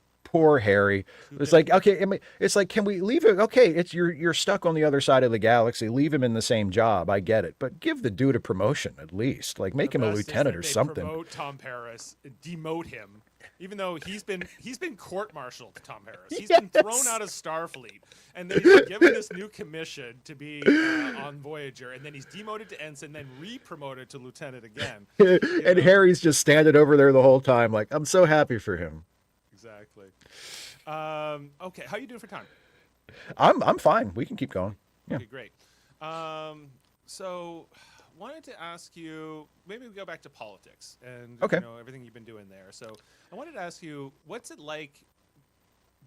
It's like, okay, I mean, it's like, can we leave it? Okay, it's you're stuck on the other side of the galaxy. Leave him in the same job. I get it, but give the dude a promotion at least. Like, make him a lieutenant or something. Promote Tom Paris, demote him, even though he's been court-martialed. Tom Paris, he's been thrown out of Starfleet, and then he's been given this new commission to be on Voyager, and then he's demoted to ensign, then re-promoted to lieutenant again. And Harry's just standing over there the whole time, like, I'm so happy for him. Exactly. Okay, how you doing for time? I'm fine. We can keep going. Yeah. Okay, great. So wanted to ask you, maybe we go back to politics and Okay. Everything you've been doing there. So I wanted to ask you, what's it like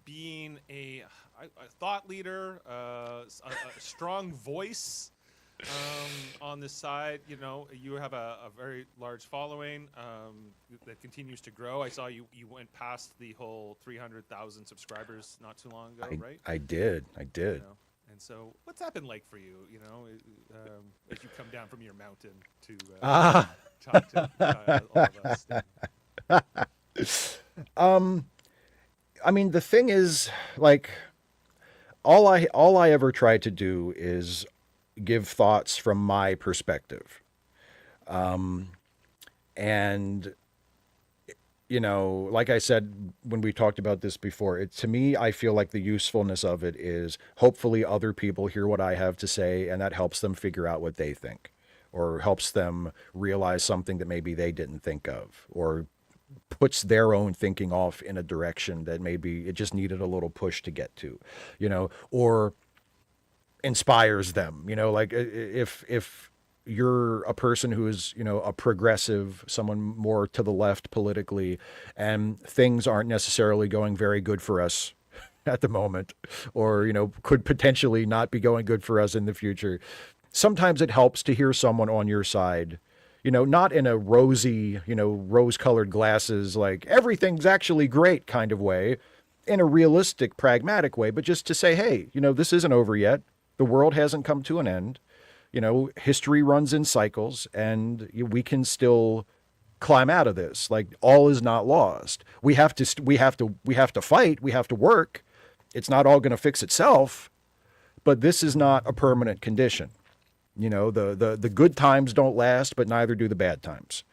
being a thought leader, a strong voice on this side? You have a very large following that continues to grow. I saw you went past the whole 300,000 subscribers not too long ago, right? I did. And so, what's that been like for you? As you come down from your mountain to talk to all of us. I mean, the thing is, like, all I ever try to do is give thoughts from my perspective. And, like I said, when we talked about this before, to me, I feel like the usefulness of it is hopefully other people hear what I have to say and that helps them figure out what they think or helps them realize something that maybe they didn't think of or puts their own thinking off in a direction that maybe it just needed a little push to get to, or inspires them, like if you're a person who is, a progressive, someone more to the left politically, and things aren't necessarily going very good for us at the moment, or, could potentially not be going good for us in the future. Sometimes it helps to hear someone on your side, not in a rosy, rose-colored glasses, like everything's actually great kind of way, in a realistic, pragmatic way, but just to say, hey, this isn't over yet. The world hasn't come to an end. History runs in cycles and we can still climb out of this. Like, all is not lost. We have to fight. We have to work. It's not all going to fix itself, but this is not a permanent condition. The good times don't last, but neither do the bad times.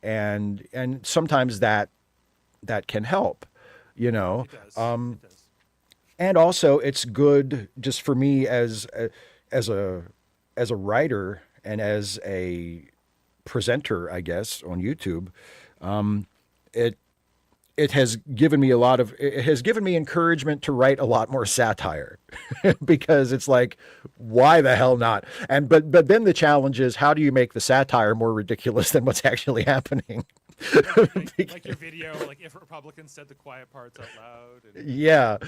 And sometimes that can help, It does. It does. And also it's good just for me as a writer and as a presenter, I guess, on YouTube. It has given me encouragement to write a lot more satire because it's like, why the hell not? But then the challenge is, how do you make the satire more ridiculous than what's actually happening? Like your video, like if Republicans said the quiet parts out loud. And... Yeah.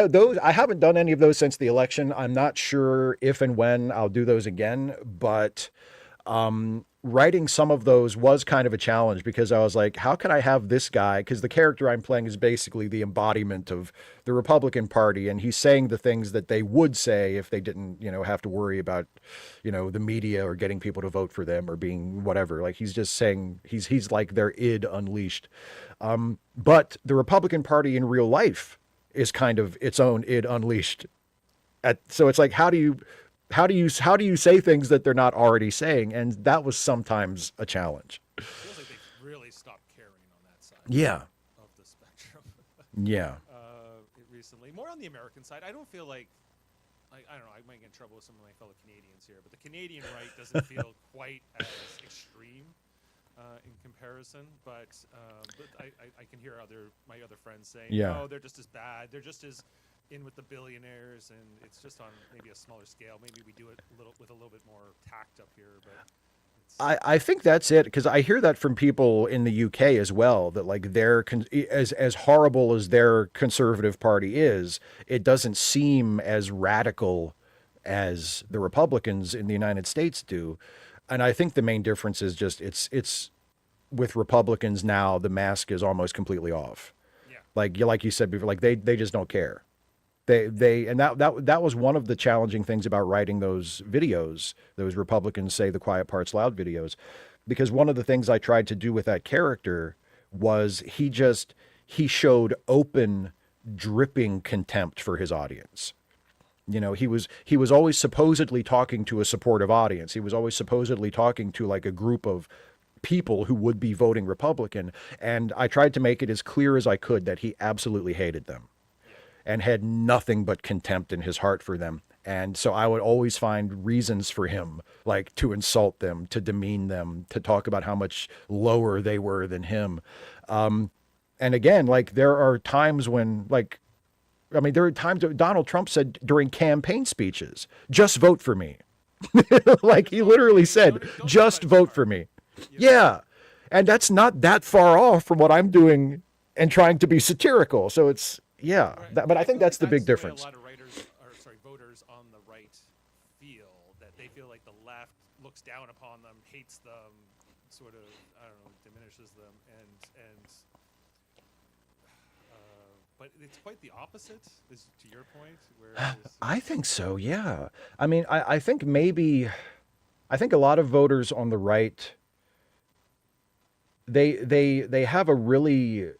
Those, I haven't done any of those since the election. I'm not sure if and when I'll do those again, but writing some of those was kind of a challenge because I was like, how can I have this guy? Because the character I'm playing is basically the embodiment of the Republican Party, and he's saying the things that they would say if they didn't, have to worry about, the media or getting people to vote for them or being whatever. Like, he's just saying he's like their id unleashed. But the Republican Party in real life is kind of its own id unleashed. So it's like, how do you say things that they're not already saying? And that was sometimes a challenge. It feels like they've really stopped caring on that side Yeah. of the spectrum. Yeah. Recently, more on the American side. I don't feel like I don't know. I might get in trouble with some of my fellow Canadians here, but the Canadian right doesn't feel quite as extreme in comparison. But I can hear my other friends saying, Yeah. no, they're just as bad. They're just as in with the billionaires, and it's just on maybe a smaller scale. Maybe we do it with a little bit more tact up here, but. I think that's it, because I hear that from people in the UK as well, that like as horrible as their conservative party is, it doesn't seem as radical as the Republicans in the United States do. And I think the main difference is just it's with Republicans now, the mask is almost completely off. Yeah. Like you said before, like they just don't care. And that was one of the challenging things about writing those videos, those Republicans say the quiet parts loud videos, because one of the things I tried to do with that character was he showed open, dripping contempt for his audience. You know, he was always supposedly talking to a supportive audience. He was always supposedly talking to like a group of people who would be voting Republican, and I tried to make it as clear as I could that he absolutely hated them and had nothing but contempt in his heart for them. And so I would always find reasons for him, like to insult them, to demean them, to talk about how much lower they were than him. And again, like there are times when, like, I mean, there are times that Donald Trump said during campaign speeches, just vote for me. Like he literally said, just vote for me. Yeah. And that's not that far off from what I'm doing and trying to be satirical. So it's, yeah, Right. but I think that's the big the way difference. A lot of voters on the right feel that they feel like the left looks down upon them, hates them, sort of I don't know, diminishes them, and but it's quite the opposite. Is to your point, where I think so. Yeah. I mean, I think I think a lot of voters on the right, they have a really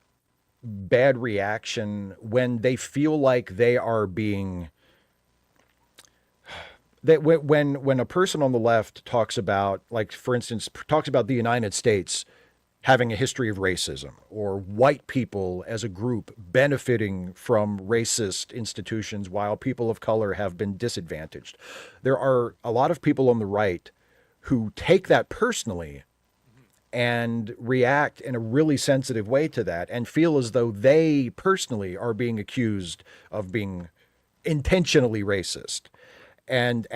bad reaction when they feel like they are being that when a person on the left talks about, like for instance, talks about the United States having a history of racism, or white people as a group benefiting from racist institutions while people of color have been disadvantaged. There are a lot of people on the right who take that personally and react in a really sensitive way to that and feel as though they personally are being accused of being intentionally racist. And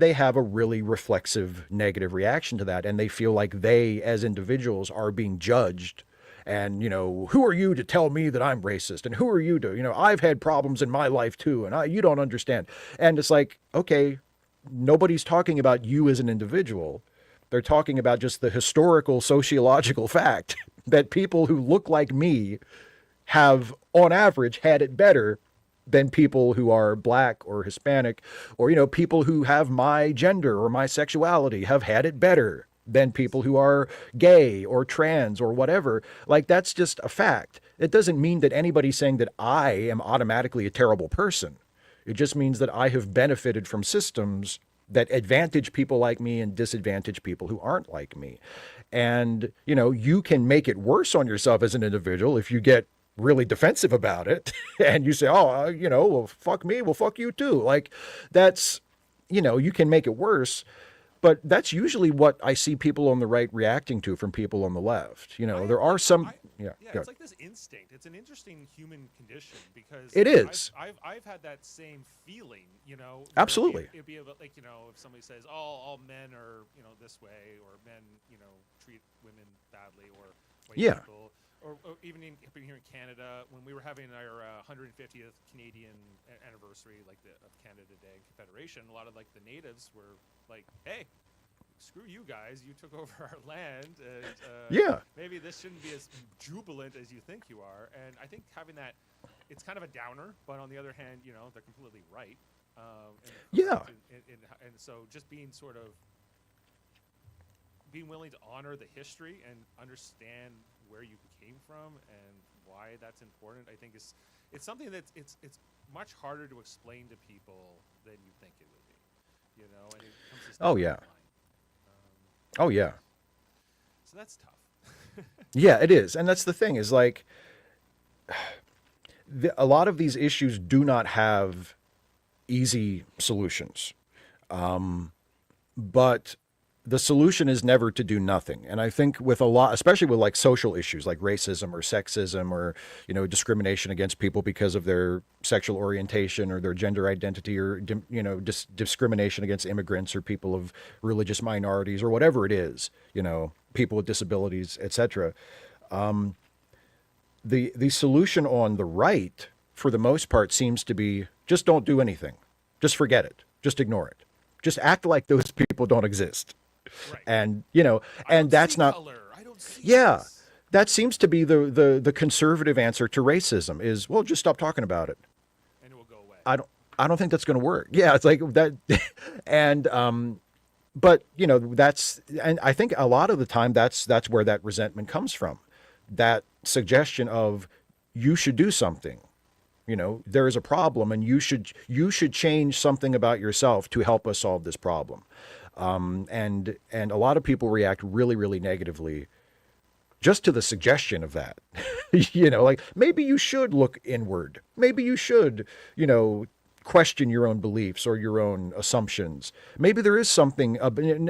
they have a really reflexive negative reaction to that, and they feel like they as individuals are being judged. And who are you to tell me that I'm racist? And who are you to, I've had problems in my life too, and you don't understand. And it's like, okay, nobody's talking about you as an individual. They're talking about just the historical sociological fact that people who look like me have, on average, had it better than people who are black or Hispanic, or, people who have my gender or my sexuality have had it better than people who are gay or trans or whatever. Like, that's just a fact. It doesn't mean that anybody's saying that I am automatically a terrible person. It just means that I have benefited from systems that advantage people like me and disadvantage people who aren't like me. And, you can make it worse on yourself as an individual if you get really defensive about it and you say, oh, well, fuck me, well, fuck you too. Like, that's, you can make it worse. But that's usually what I see people on the right reacting to from people on the left. There are some. Yeah, it's like this instinct. It's an interesting human condition because it is. I've had that same feeling. Absolutely. It'd be like if somebody says, "Oh, all men are this way," or men treat women badly, or white people. Or even here in Canada, when we were having our 150th Canadian anniversary, like of Canada Day and Confederation, a lot of like the natives were like, "Hey, screw you guys! You took over our land, and maybe this shouldn't be as jubilant as you think you are." And I think having that, it's kind of a downer, but on the other hand, they're completely right. And so just being being willing to honor the history and understand where you came from and why that's important, I think it's something that's it's much harder to explain to people than you think it would be, you know. And it comes to Oh stuff yeah. online. Oh yeah. So that's tough. Yeah, it is. And that's the thing is like a lot of these issues do not have easy solutions. But the solution is never to do nothing. And I think with a lot, especially with like social issues like racism or sexism or, you know, discrimination against people because of their sexual orientation or their gender identity or, you know, discrimination against immigrants or people of religious minorities or whatever it is, you know, people with disabilities, etc. The solution on the right, for the most part, seems to be just don't do anything. Just forget it. Just ignore it. Just act like those people don't exist. Right. And, you know, and that's not, I don't see yeah, this. that seems to be the conservative answer to racism is, well, just stop talking about it. And it will go away. I don't think that's going to work. Yeah. It's like that. And, but you know, and I think a lot of the time that's where that resentment comes from. That suggestion of you should do something. You know, there is a problem and you should change something about yourself to help us solve this problem. And a lot of people react really, really negatively just to the suggestion of that. You know, like maybe you should look inward. Maybe you should, you know, question your own beliefs or your own assumptions. Maybe there is something,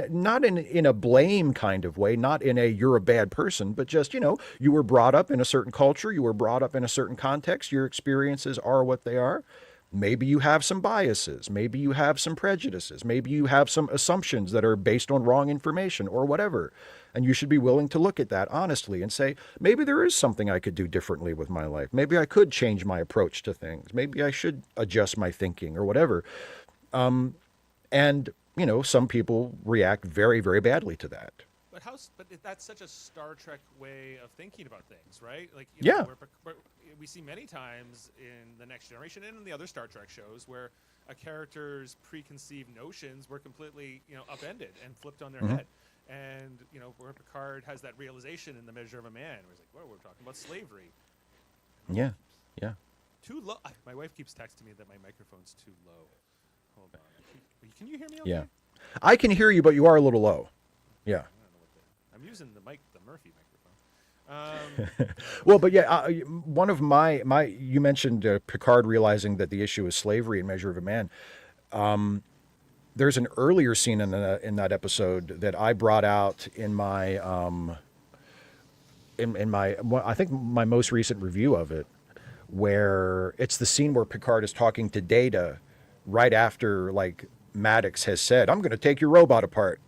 not in a blame kind of way, not in a you're a bad person, but just, you know, you were brought up in a certain culture, you were brought up in a certain context, your experiences are what they are. Maybe you have some biases, maybe you have some prejudices, maybe you have some assumptions that are based on wrong information or whatever. And you should be willing to look at that honestly and say, maybe there is something I could do differently with my life. Maybe I could change my approach to things. Maybe I should adjust my thinking or whatever. And, you know, some people react very, very badly to that. But that's such a Star Trek way of thinking about things, right? Like, Yeah. We see many times in the Next Generation and in the other Star Trek shows where a character's preconceived notions were completely, you know, upended and flipped on their head. And, you know, where Picard has that realization in The Measure of a Man, where he's like, well, we're talking about slavery. Yeah. Yeah. Too low. My wife keeps texting me that my microphone's too low. Hold on. Can you hear me okay? Yeah. I can hear you, but you are a little low. Yeah. I'm using the Murphy microphone. Well, but yeah, one of my you mentioned Picard realizing that the issue is slavery in Measure of a Man. There's an earlier scene in that episode that I brought out in my I think my most recent review of it, where it's the scene where Picard is talking to Data right after like Maddox has said, "I'm going to take your robot apart."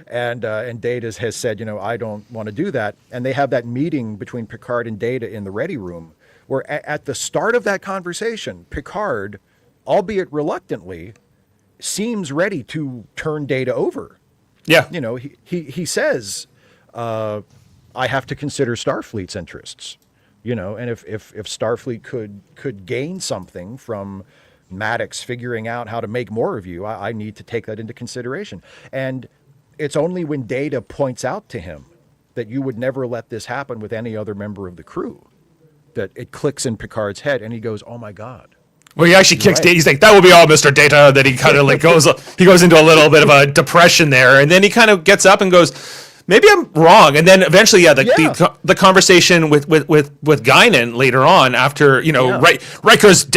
And Data has said, you know, I don't want to do that. And they have that meeting between Picard and Data in the ready room, where at the start of that conversation, Picard, albeit reluctantly, seems ready to turn Data over. Yeah. You know, he says, I have to consider Starfleet's interests. You know, and if Starfleet could gain something from Maddox figuring out how to make more of you, I need to take that into consideration. And it's only when Data points out to him that you would never let this happen with any other member of the crew that it clicks in Picard's head and he goes, oh my God. Well, he actually kicks right. Data. He's like, that will be all, Mr. Data. Then he kind of like goes into a little bit of a depression there. And then he kind of gets up and goes, maybe I'm wrong. And then eventually, the conversation with Guinan later on after, you know, Riker's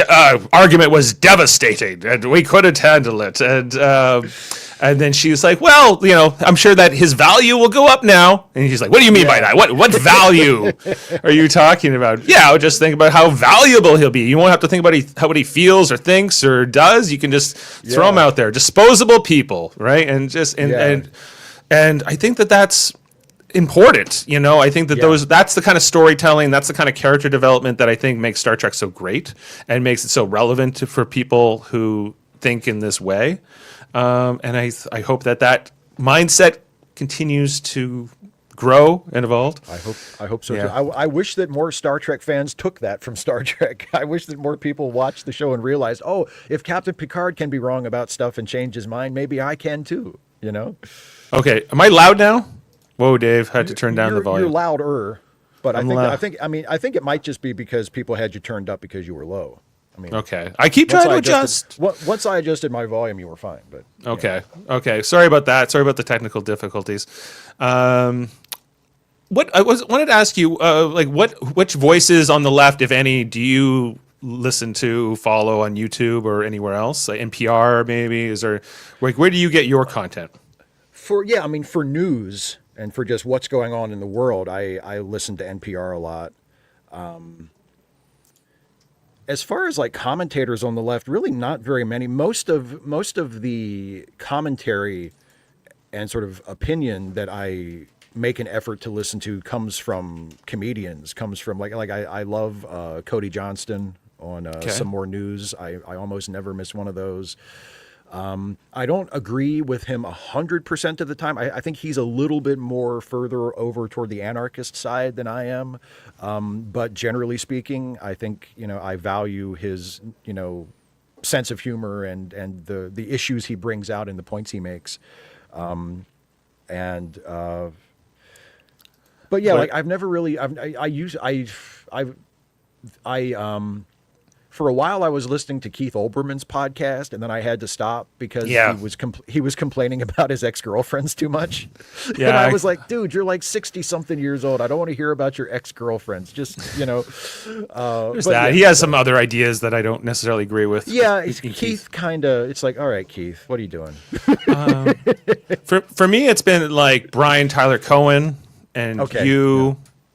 argument was devastating and we couldn't handle it. And then she's like, well, you know, I'm sure that his value will go up now. And he's like, what do you mean by that? What value are you talking about? Yeah, I would just think about how valuable he'll be. You won't have to think about what he feels or thinks or does. You can just throw him out there. Disposable people, right? And I think that's important. You know, I think that that's the kind of storytelling, that's the kind of character development that I think makes Star Trek so great and makes it so relevant for people who think in this way. And I hope that mindset continues to grow and evolve. I hope so too. I wish that more Star Trek fans took that from Star Trek. I wish that more people watched the show and realized, oh, if Captain Picard can be wrong about stuff and change his mind, maybe I can too, you know? Okay, am I loud now? Whoa, Dave, had to turn down the volume. You're louder. But I'm I think it might just be because people had you turned up because you were low. I mean, okay. I keep trying to adjust. Once I adjusted my volume, you were fine. But Okay. Okay. Sorry about that. Sorry about the technical difficulties. Wanted to ask you, which voices on the left, if any, do you listen to, follow on YouTube or anywhere else? Like NPR, maybe? Is there where do you get your content? for news and for just what's going on in the world, I listen to NPR a lot. As far as like commentators on the left, really not very many. Most of the commentary and sort of opinion that I make an effort to listen to comes from comedians, comes from I love Cody Johnston on Some More News. I almost never miss one of those. I don't agree with him 100% of the time. I think he's a little bit more further over toward the anarchist side than I am. But generally speaking, I think, I value his, sense of humor and the issues he brings out and the points he makes. But yeah, like I've never really, for a while I was listening to Keith Olbermann's podcast, and then I had to stop because he was complaining about his ex-girlfriends too much. Yeah. And I was like, dude, you're like 60 something years old. I don't want to hear about your ex-girlfriends. Just, There's that. He has some other ideas that I don't necessarily agree with. Yeah, Keith kind of, it's like, all right, Keith, what are you doing? For me, it's been like Brian Tyler Cohen and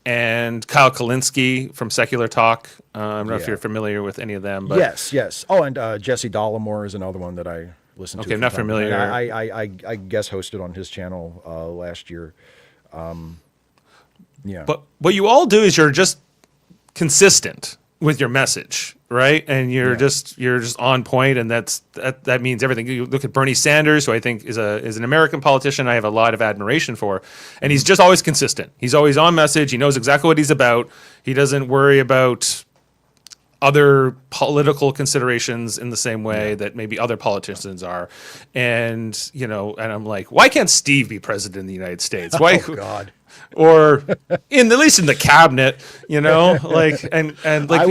and Kyle Kalinske from Secular Talk. I don't know if you're familiar with any of them. But Yes. Oh, and Jesse Dollimore is another one that I listen to. Okay, I'm not familiar. And I guest hosted on his channel last year. But you all do is you're just consistent with your message, right? And you're just on point, and that means everything. You look at Bernie Sanders, who I think is an American politician I have a lot of admiration for, and he's just always consistent. He's always on message. He knows exactly what he's about. He doesn't worry about other political considerations in the same way that maybe other politicians are. And and I'm like, why can't Steve be president of the United States? Why? Oh God. Or at least in the cabinet, and like I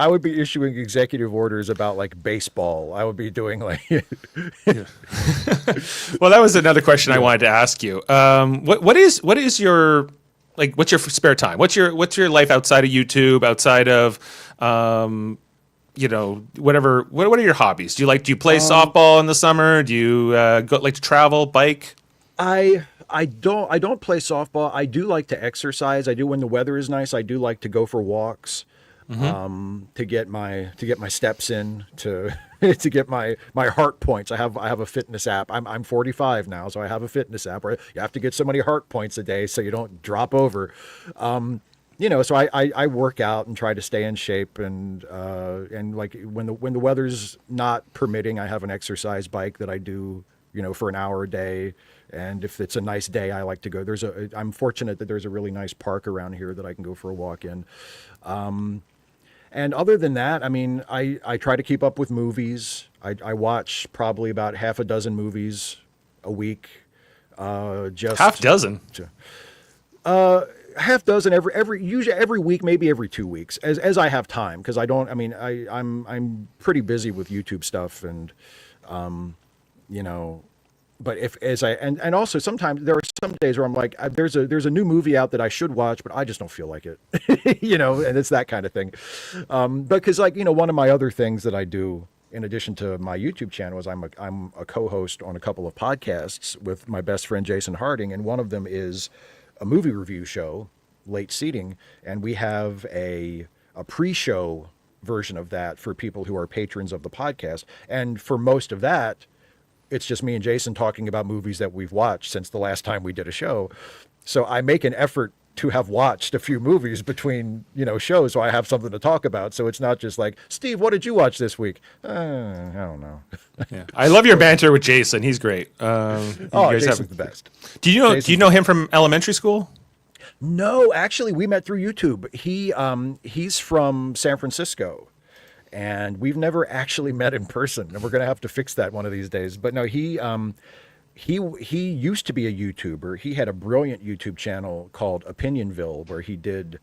would be issuing executive orders about like baseball. I would be doing like. Well, that was another question I wanted to ask you. What is your what's your spare time? What's your life outside of YouTube? Outside of whatever. What are your hobbies? Do you play softball in the summer? Do you like to travel, bike? I don't play softball. I do like to exercise. I do when the weather is nice. I do like to go for walks, to get my steps in, to to get my heart points. I have a fitness app. I'm 45 now, so I have a fitness app where you have to get so many heart points a day so you don't drop over. So I work out and try to stay in shape, and like when the weather's not permitting, I have an exercise bike that I do, for an hour a day. And if it's a nice day, I like to go. I'm fortunate that there's a really nice park around here that I can go for a walk in. And other than that, I mean, I try to keep up with movies. I watch probably about half a dozen movies a week. Half dozen? Half dozen usually every week, maybe every 2 weeks, as I have time, because I'm pretty busy with YouTube stuff, and but and also sometimes there are some days where I'm like, there's a new movie out that I should watch, but I just don't feel like it, and it's that kind of thing. Because one of my other things that I do in addition to my YouTube channel is I'm a co-host on a couple of podcasts with my best friend Jason Harding, and one of them is a movie review show, Late Seating, and we have a pre-show version of that for people who are patrons of the podcast. And for most of that, it's just me and Jason talking about movies that we've watched since the last time we did a show. So I make an effort to have watched a few movies between, shows, so I have something to talk about. So it's not just like, Steve, what did you watch this week? I don't know. Yeah. I love your banter with Jason. He's great. Jason's the best. Do you know him from elementary school? No, actually, we met through YouTube. He's from San Francisco, and we've never actually met in person, and we're going to have to fix that one of these days. But no, he used to be a YouTuber. He had a brilliant YouTube channel called Opinionville, where he did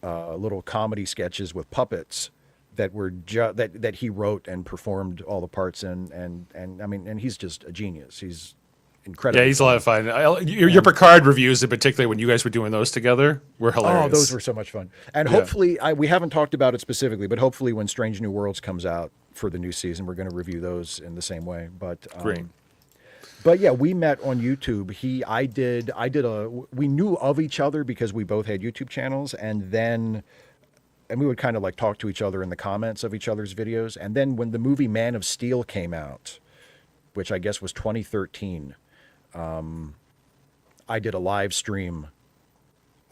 little comedy sketches with puppets that were that he wrote and performed all the parts in, and I mean, and he's just a genius. He's incredible. Yeah, he's a lot of fun. Your Picard reviews, in particular, when you guys were doing those together, were hilarious. Oh, those were so much fun. And hopefully, we haven't talked about it specifically, but hopefully when Strange New Worlds comes out for the new season, we're going to review those in the same way. But Great. But yeah, we met on YouTube. We knew of each other because we both had YouTube channels, and we would kind of like talk to each other in the comments of each other's videos. And then when the movie Man of Steel came out, which I guess was 2013, I did a live stream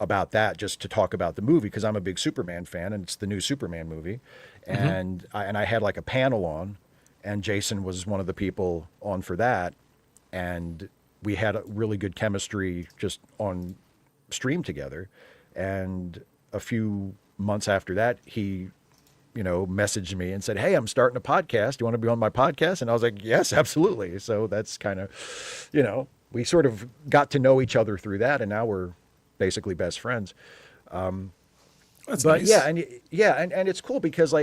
about that just to talk about the movie because I'm a big Superman fan and it's the new Superman movie. And I had like a panel on, and Jason was one of the people on for that. And we had a really good chemistry just on stream together. And a few months after that, he, messaged me and said, "Hey, I'm starting a podcast. Do you want to be on my podcast?" And I was like, "Yes, absolutely." So that's kind of, we sort of got to know each other through that. And now we're basically best friends. That's But nice. and it's cool because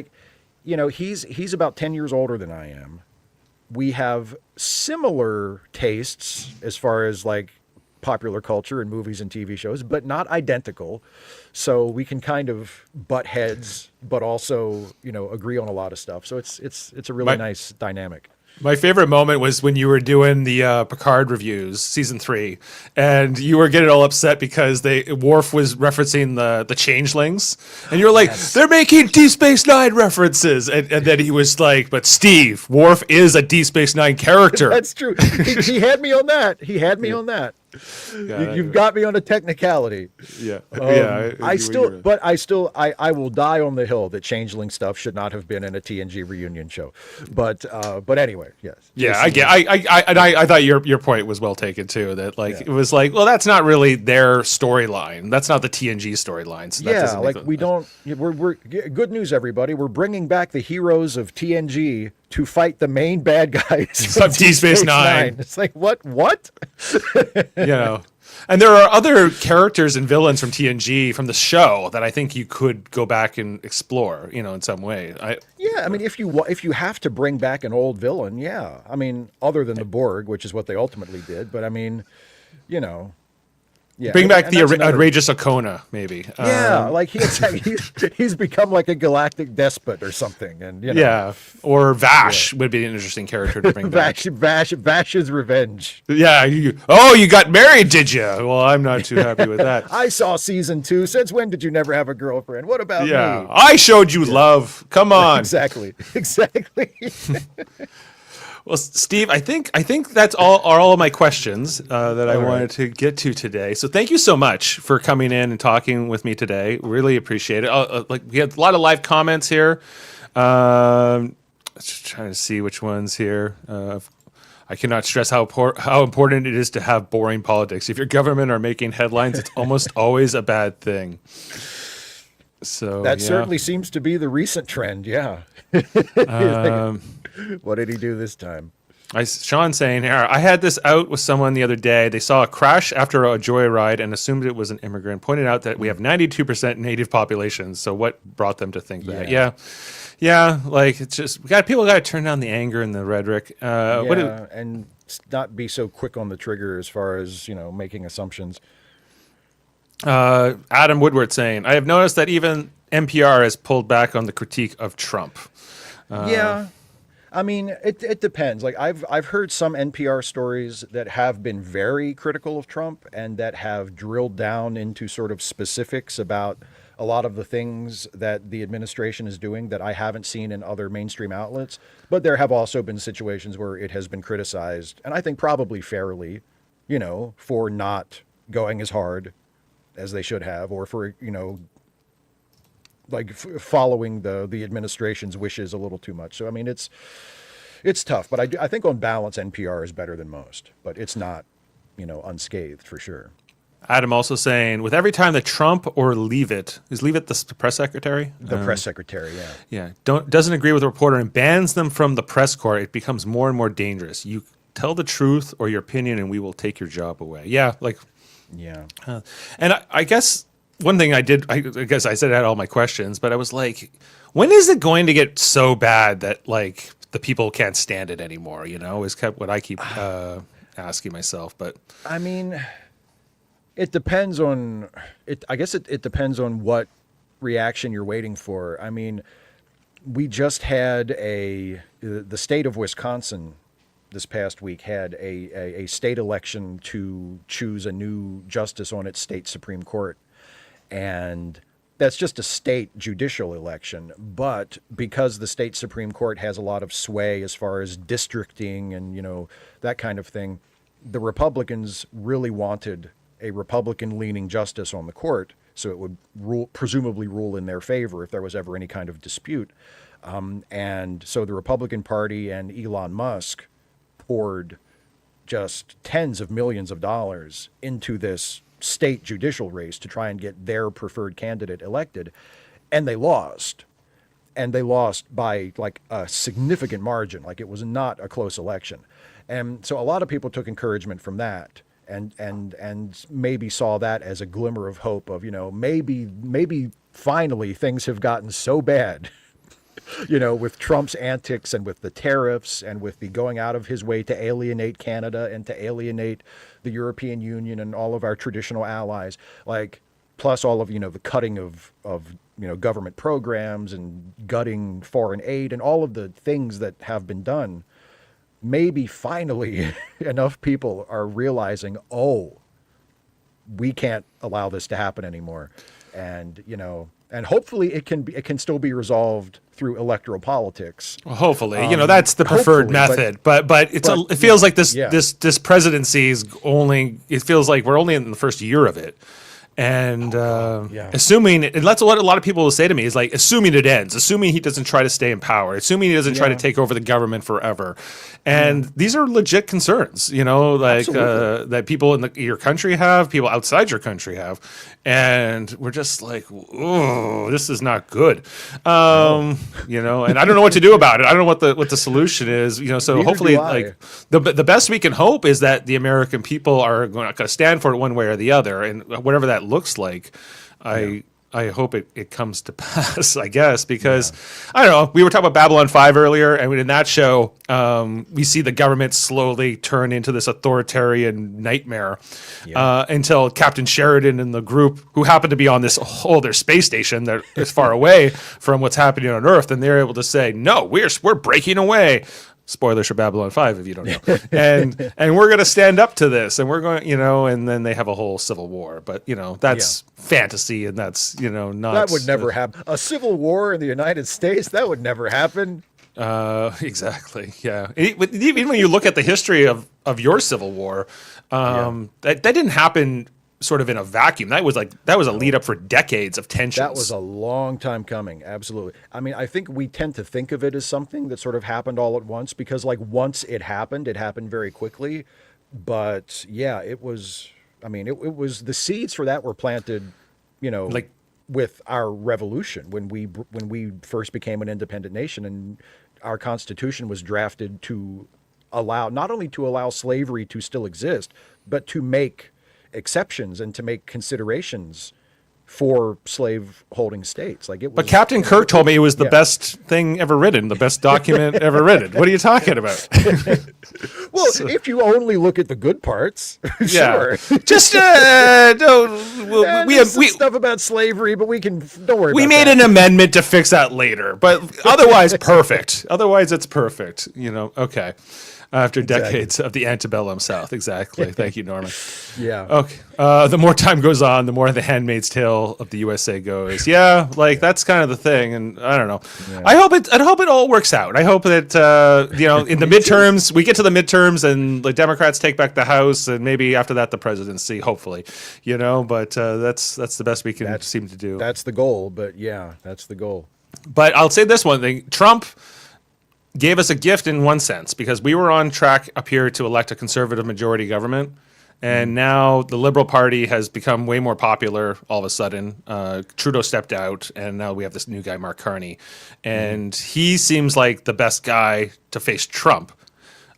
he's about 10 years older than I am. We have similar tastes as far as like popular culture and movies and TV shows, but not identical. So we can kind of butt heads, but also, agree on a lot of stuff. So it's a really nice dynamic. My favorite moment was when you were doing the Picard reviews, season 3, and you were getting all upset because Worf was referencing the changelings, and you were like, "They're making Deep Space Nine references," and then he was like, "But Steve, Worf is a Deep Space Nine character." That's true. He had me on that. You've got me on a technicality. Yeah, I will die on the hill that changeling stuff should not have been in a TNG reunion show. But anyway, yes. Yeah, I thought your point was well taken too. That it was like, well, that's not really their storyline. That's not the TNG storyline. So we're good news, everybody. We're bringing back the heroes of TNG to fight the main bad guys of Deep Space Nine. It's like, what? And there are other characters and villains from TNG from the show that I think you could go back and explore, in some way. I mean, if you have to bring back an old villain, yeah. I mean, other than the Borg, which is what they ultimately did, but I mean, yeah. Bring back the outrageous Okona, maybe. Like he's become like a galactic despot or something, and or Vash would be an interesting character to bring back. Vash's revenge. Yeah. You got married, did you? Well, I'm not too happy with that. I saw season 2. Since when did you never have a girlfriend? What about me? I showed you love. Come on. Exactly. Well, Steve, I think that's all of my questions that I wanted to get to today. So thank you so much for coming in and talking with me today. Really appreciate it. We had a lot of live comments here. Just trying to see which ones here. I cannot stress how important it is to have boring politics. If your government are making headlines, it's almost always a bad thing. So that certainly seems to be the recent trend. Yeah. What did he do this time? Sean saying here, I had this out with someone the other day. They saw a crash after a joyride and assumed it was an immigrant. Pointed out that we have 92% native populations. So what brought them to think that? Yeah. Like it's just people got to turn down the anger and the rhetoric. And not be so quick on the trigger as far as making assumptions. Adam Woodward saying, I have noticed that even NPR has pulled back on the critique of Trump. I mean, it depends. Like I've heard some NPR stories that have been very critical of Trump and that have drilled down into sort of specifics about a lot of the things that the administration is doing that I haven't seen in other mainstream outlets. But there have also been situations where it has been criticized, and I think probably fairly, for not going as hard as they should have, or for, following the administration's wishes a little too much. So I mean, it's tough, but I think on balance NPR is better than most, but it's not unscathed for sure. Adam also saying, with every time that Trump or Leave It the press secretary? The press secretary, yeah. Yeah, doesn't agree with a reporter and bans them from the press corps, it becomes more and more dangerous. tell the truth or your opinion, and we will take your job away. Yeah, like, Yeah. and I guess one thing I did, I guess I said I had all my questions, but I was like, when is it going to get so bad that like the people can't stand it anymore? You know, is what I keep asking myself. But I mean, it depends on it. I guess it depends on what reaction you're waiting for. I mean, we just had the state of Wisconsin this past week had a state election to choose a new justice on its state Supreme Court. And that's just a state judicial election. But because the state Supreme Court has a lot of sway as far as districting and, that kind of thing, the Republicans really wanted a Republican-leaning justice on the court, so it would presumably rule in their favor if there was ever any kind of dispute. And so the Republican Party and Elon Musk poured just tens of millions of dollars into this state judicial race to try and get their preferred candidate elected, and they lost. And they lost by like a significant margin. Like, it was not a close election. And so a lot of people took encouragement from that and maybe saw that as a glimmer of hope of, maybe finally things have gotten so bad, with Trump's antics and with the tariffs and with the going out of his way to alienate Canada and to alienate the European Union and all of our traditional allies, like, plus all of, the cutting of government programs and gutting foreign aid and all of the things that have been done. Maybe finally enough people are realizing, we can't allow this to happen anymore. And, and hopefully it can still be resolved through electoral politics. well, hopefully, that's the preferred method. But it feels like this presidency is only. It feels like we're only in the first year of it. And assuming, and that's what a lot of people will say to me, is like, assuming it ends, assuming he doesn't try to stay in power, assuming he doesn't try to take over the government forever. And these are legit concerns, that people in your country have, people outside your country have. And we're just like, oh, this is not good. And I don't know what to do about it. I don't know what the solution is, so Neither hopefully, do I. like, the best we can hope is that the American people are going to stand for it one way or the other, and whatever that looks like, I hope it comes to pass, I guess, because I don't know. We were talking about Babylon 5 earlier, and in that show, we see the government slowly turn into this authoritarian nightmare until Captain Sheridan and the group, who happen to be on this their space station that is far away from what's happening on Earth, and they're able to say, no, we're breaking away. Spoilers for Babylon 5 if you don't know. And we're going to stand up to this, and we're going, and then they have a whole civil war. But, that's fantasy, and that's, not. That would never happen. A civil war in the United States, that would never happen. Exactly, yeah. Even when you look at the history of your civil war, that didn't happen sort of in a vacuum. That was a lead up for decades of tensions. That was a long time coming. Absolutely. I mean, I think we tend to think of it as something that sort of happened all at once, because like once it happened very quickly. But yeah, it was, it was, the seeds for that were planted, like with our revolution when we first became an independent nation, and our Constitution was drafted to allow, not only to allow slavery to still exist, but to make exceptions and to make considerations for slave-holding states. Like, it was. But Captain Kirk told me it was the best thing ever written, the best document ever written. What are you talking about? Well, if you only look at the good parts, sure. Just we have stuff about slavery, but don't worry. We about made that. an amendment to fix that later, but otherwise perfect. Otherwise, it's perfect. Okay. After decades of the antebellum South. Exactly. Thank you, Norman. Yeah. Okay. The more time goes on, the more the Handmaid's Tale of the USA goes. Yeah, like that's kind of the thing, and I don't know. Yeah. I hope it all works out. I hope that in the midterms, we get to the midterms and the Democrats take back the House, and maybe after that the presidency. Hopefully, but that's the best we can seem to do. That's the goal. But yeah, that's the goal. But I'll say this one thing: Trump gave us a gift in one sense, because we were on track up here to elect a conservative majority government. And now the Liberal Party has become way more popular all of a sudden. Trudeau stepped out, and now we have this new guy, Mark Carney. And he seems like the best guy to face Trump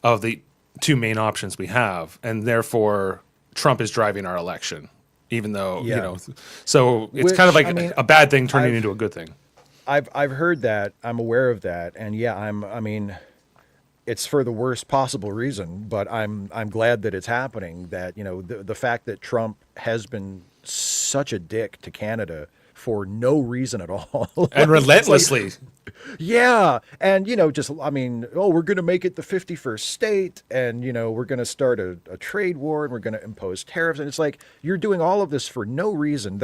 of the two main options we have, and therefore Trump is driving our election, even though so it's kind of like a bad thing turning into a good thing. I've heard that. I'm aware of that, and it's for the worst possible reason, but I'm glad that it's happening. That the fact that Trump has been such a dick to Canada for no reason at all, and relentlessly. Yeah, and we're going to make it the 51st state, and we're going to start a trade war, and we're going to impose tariffs, and it's like you're doing all of this for no reason.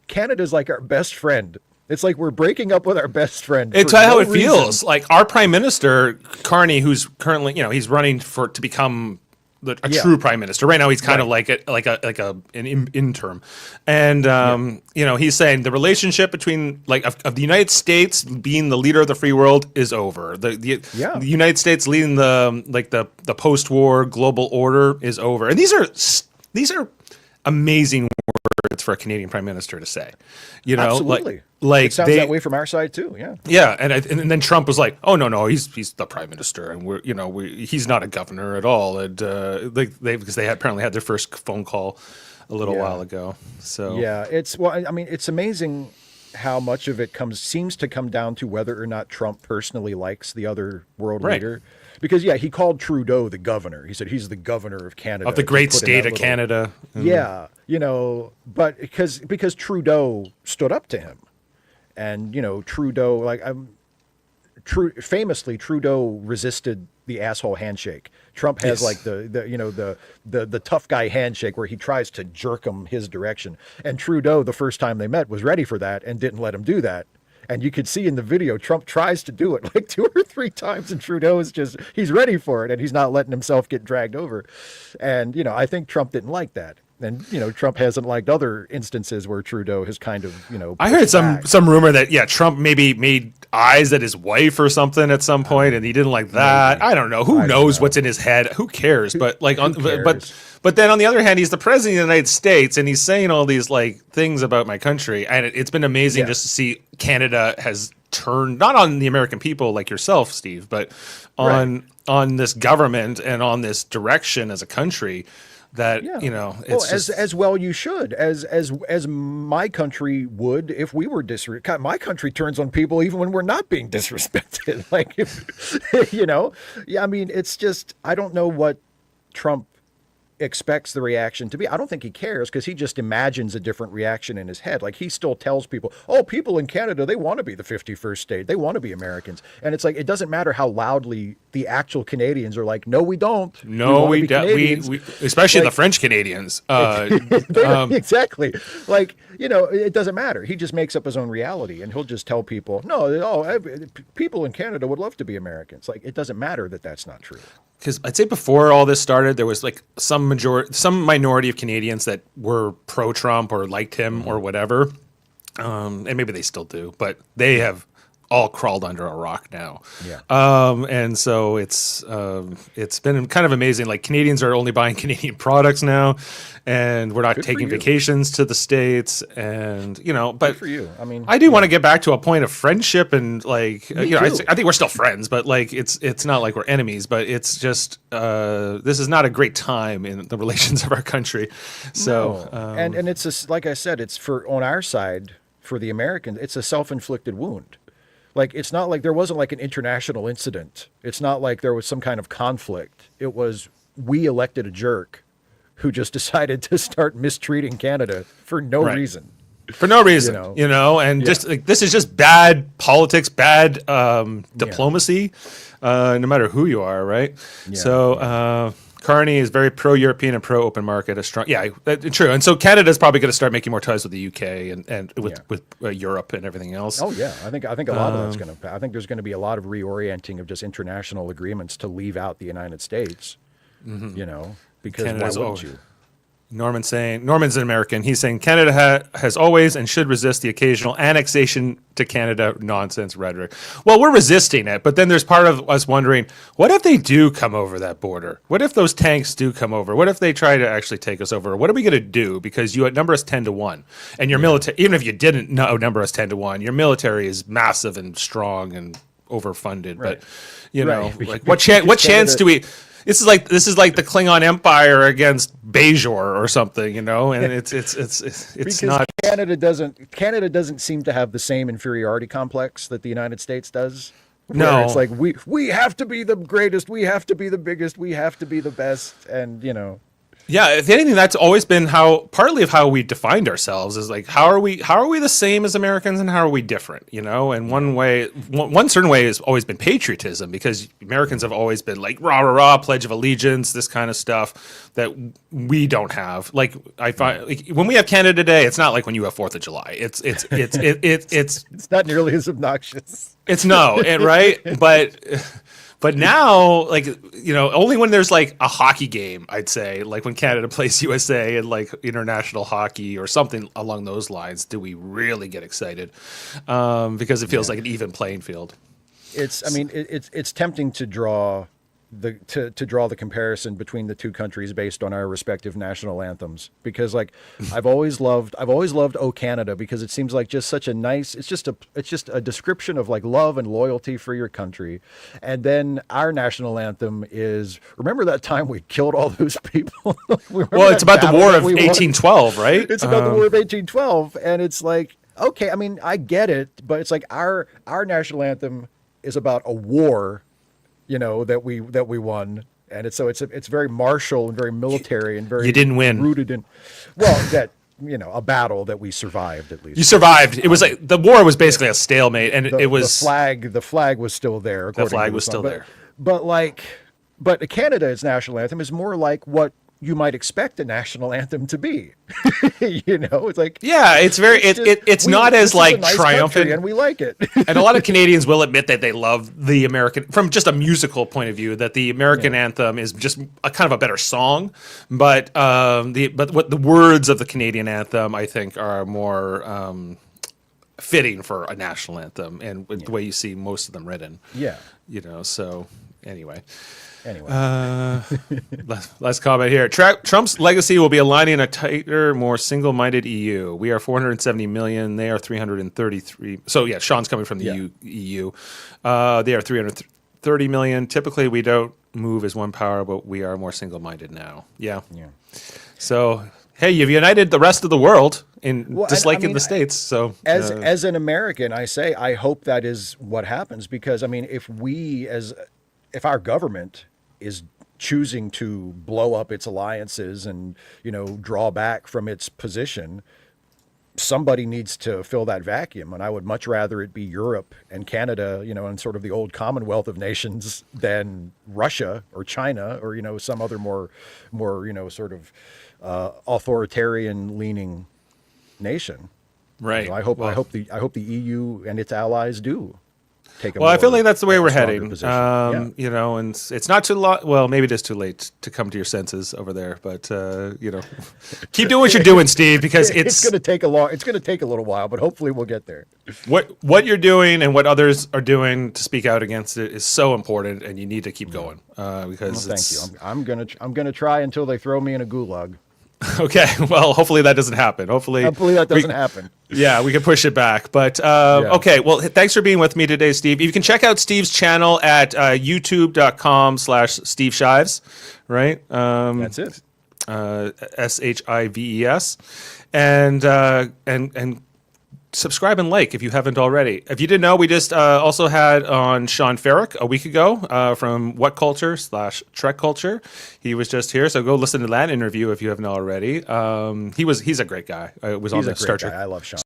Canada's like our best friend. It's like we're breaking up with our best friend. It's how it feels. Like our prime minister, Carney, who's currently, he's running to become a true prime minister. Right now, he's kind of like an interim, and he's saying the relationship between of the United States being the leader of the free world is over. The United States leading the post-war global order is over, and these are amazing words for a Canadian prime minister to say. Absolutely. Like it sounds that way from our side too. Yeah. Yeah, and then Trump was like, "Oh no, he's the prime minister, and he's not a governor at all." And because they apparently had their first phone call a little while ago. So it's amazing how much of it seems to come down to whether or not Trump personally likes the other world leader. Because he called Trudeau the governor. He said he's the governor of Canada, of the great state of Canada. Yeah, but because Trudeau stood up to him, and Trudeau, famously Trudeau resisted the asshole handshake. Trump has the tough guy handshake where he tries to jerk him his direction, and Trudeau, the first time they met, was ready for that and didn't let him do that. And you could see in the video, Trump tries to do it like 2 or 3 times, and Trudeau is he's ready for it, and he's not letting himself get dragged over. And, I think Trump didn't like that. And, Trump hasn't liked other instances where Trudeau has kind of, I heard some rumor that, Trump maybe made eyes at his wife or something at some point, and he didn't like that. Maybe. I don't know. Who knows what's in his head? Who cares? But but then on the other hand, he's the president of the United States, and he's saying all these things about my country, and it's been amazing just to see Canada has turned not on the American people like yourself, Steve, but on this government and on this direction as a country. That it's as well you should as my country would if we were disrespected. My country turns on people even when we're not being disrespected. It's just I don't know what Trump expects the reaction to be. I don't think he cares because he just imagines a different reaction in his head. Like he still tells people, people in Canada, they want to be the 51st state. They want to be Americans. And it's like, it doesn't matter how loudly the actual Canadians are like, no, we don't. No, we especially the French Canadians. Exactly. It doesn't matter. He just makes up his own reality and he'll just tell people, people in Canada would love to be Americans. Like, it doesn't matter that that's not true. Because I'd say before all this started, there was some minority of Canadians that were pro-Trump or liked him or whatever, and maybe they still do, but they have all crawled under a rock now. Yeah. And so it's been kind of amazing. Like Canadians are only buying Canadian products now, and we're not taking vacations to the States. And but good for you. I do want to get back to a point of friendship and I think we're still friends, but it's not like we're enemies. But it's just this is not a great time in the relations of our country. So and it's like I said, it's on our side for the Americans. It's a self-inflicted wound. Like, it's not like there wasn't like an international incident. It's not like there was some kind of conflict. It was we elected a jerk who just decided to start mistreating Canada for no reason. For no reason, just this is just bad politics, bad diplomacy, no matter who you are, right? Yeah. So Carney is very pro-European and pro-open market. True. And so Canada's probably going to start making more ties with the UK and with Europe and everything else. Oh yeah, I think a lot of that's going to. I think there's going to be a lot of reorienting of just international agreements to leave out the United States. Mm-hmm. Because Canada's, why wouldn't you? Norman's an American. He's saying Canada has always and should resist the occasional annexation to Canada nonsense rhetoric. Well, we're resisting it, but then there's part of us wondering, what if they do come over that border? What if those tanks do come over? What if they try to actually take us over? What are we going to do? Because you outnumber us 10-1, and your military, even if you didn't outnumber us 10-1, your military is massive and strong and overfunded. Right. But what chance do we? This is like the Klingon Empire against Bajor or something, and it's Because not. Canada doesn't seem to have the same inferiority complex that the United States does. No. Where it's like we have to be the greatest, we have to be the biggest, we have to be the best, and Yeah, if anything, that's always been partly of how we defined ourselves is like how are we the same as Americans and how are we different, And one certain way has always been patriotism because Americans have always been like rah rah rah, Pledge of Allegiance, this kind of stuff that we don't have. Like I find when we have Canada Day, it's not like when you have 4th of July. It's it's not nearly as obnoxious. It's right, but now, only when there's like a hockey game, I'd say, like when Canada plays USA and like international hockey or something along those lines, do we really get excited? Because it feels like an even playing field. It's tempting to draw the comparison between the two countries based on our respective national anthems because I've always loved "O Canada" because it seems like just such a nice it's just a description of like love and loyalty for your country. And then our national anthem is remember that time we killed all those people. Well, it's about the War of 1812, right? It's about the War of 1812, and it's like, okay, I mean, I get it, but it's like our national anthem is about a war that we won, and it's very martial and very military and very you didn't win rooted in that a battle that we survived at least. You survived. It was like the war was basically a stalemate, and it was the flag was still there. The flag was still there, but Canada's national anthem is more like what you might expect a national anthem to be. It's like it's not as like nice triumphant, and we like it. And a lot of Canadians will admit that they love the American from just a musical point of view. That the American anthem is just a kind of a better song, but what the words of the Canadian anthem I think are more fitting for a national anthem, and the way you see most of them written. Yeah, So anyway. Last comment here. Trump's legacy will be aligning a tighter, more single-minded EU. We are 470 million. They are 333. So yeah, Sean's coming from the EU. They are 330 million. Typically, we don't move as one power, but we are more single-minded now. Yeah. So hey, you've united the rest of the world in the States. So as an American, I hope that is what happens because if our government is choosing to blow up its alliances and draw back from its position, somebody needs to fill that vacuum, and I would much rather it be Europe and Canada, and sort of the old Commonwealth of nations than Russia or China or some other more sort of authoritarian leaning nation. Right. I hope the EU and its allies do. I feel like that's the way we're heading. And it's not too long. Well, maybe it is too late to come to your senses over there, but keep doing what you're doing, Steve, because it's going to take a little while, but hopefully we'll get there. What you're doing and what others are doing to speak out against it is so important, and you need to keep going because. Thank you. I'm gonna try until they throw me in a gulag. Okay, well, hopefully that doesn't happen. Hopefully that doesn't happen. Yeah, we can push it back. But okay, well, thanks for being with me today, Steve. You can check out Steve's channel at youtube.com/Steve Shives, right? That's it. SHIVES, and subscribe and like if you haven't already. If you didn't know, we just also had on Sean Farrick a week ago from What Culture /Trek Culture. He was just here, so go listen to that interview if you haven't already. He's a great guy. Was on the Star Trek. I love Sean.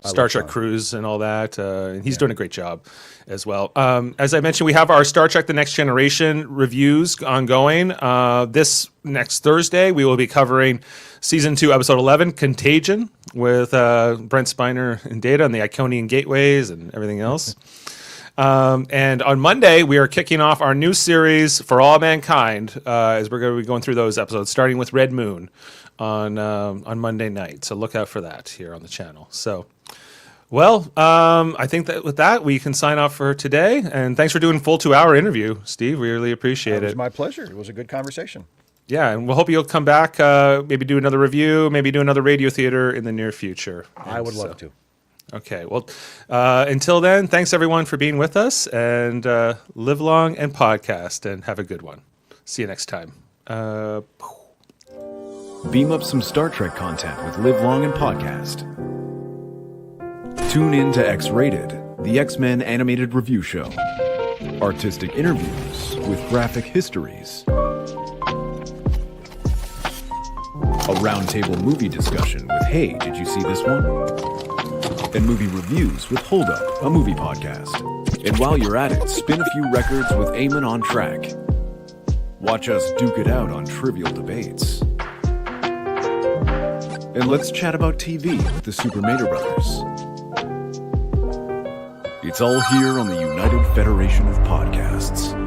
Star Trek cruise and all that. And he's doing a great job as well. As I mentioned, we have our Star Trek The Next Generation reviews ongoing. This next Thursday, we will be covering Season 2, Episode 11, Contagion, with Brent Spiner and Data and the Iconian gateways and everything else. And on Monday, we are kicking off our new series, For All Mankind, as we're going to be going through those episodes, starting with Red Moon on Monday night. So look out for that here on the channel. So... Well, I think that with that, we can sign off for today. And thanks for doing a full 2-hour interview, Steve. We really appreciate it. It was my pleasure. It was a good conversation. Yeah, and we'll hope you'll come back, maybe do another review, maybe do another radio theater in the near future. I would love to. Okay, well, until then, thanks everyone for being with us, and live long and podcast, and have a good one. See you next time. Beam up some Star Trek content with Live Long and Podcast. Tune in to X-Rated, the X-Men animated review show. Artistic interviews with graphic histories. A roundtable movie discussion with Hey, did you see this one? And movie reviews with Hold Up, a movie podcast. And while you're at it, spin a few records with Eamon on Track. Watch us duke it out on trivial debates. And let's chat about TV with the Super Mater Brothers. It's all here on the United Federation of Podcasts.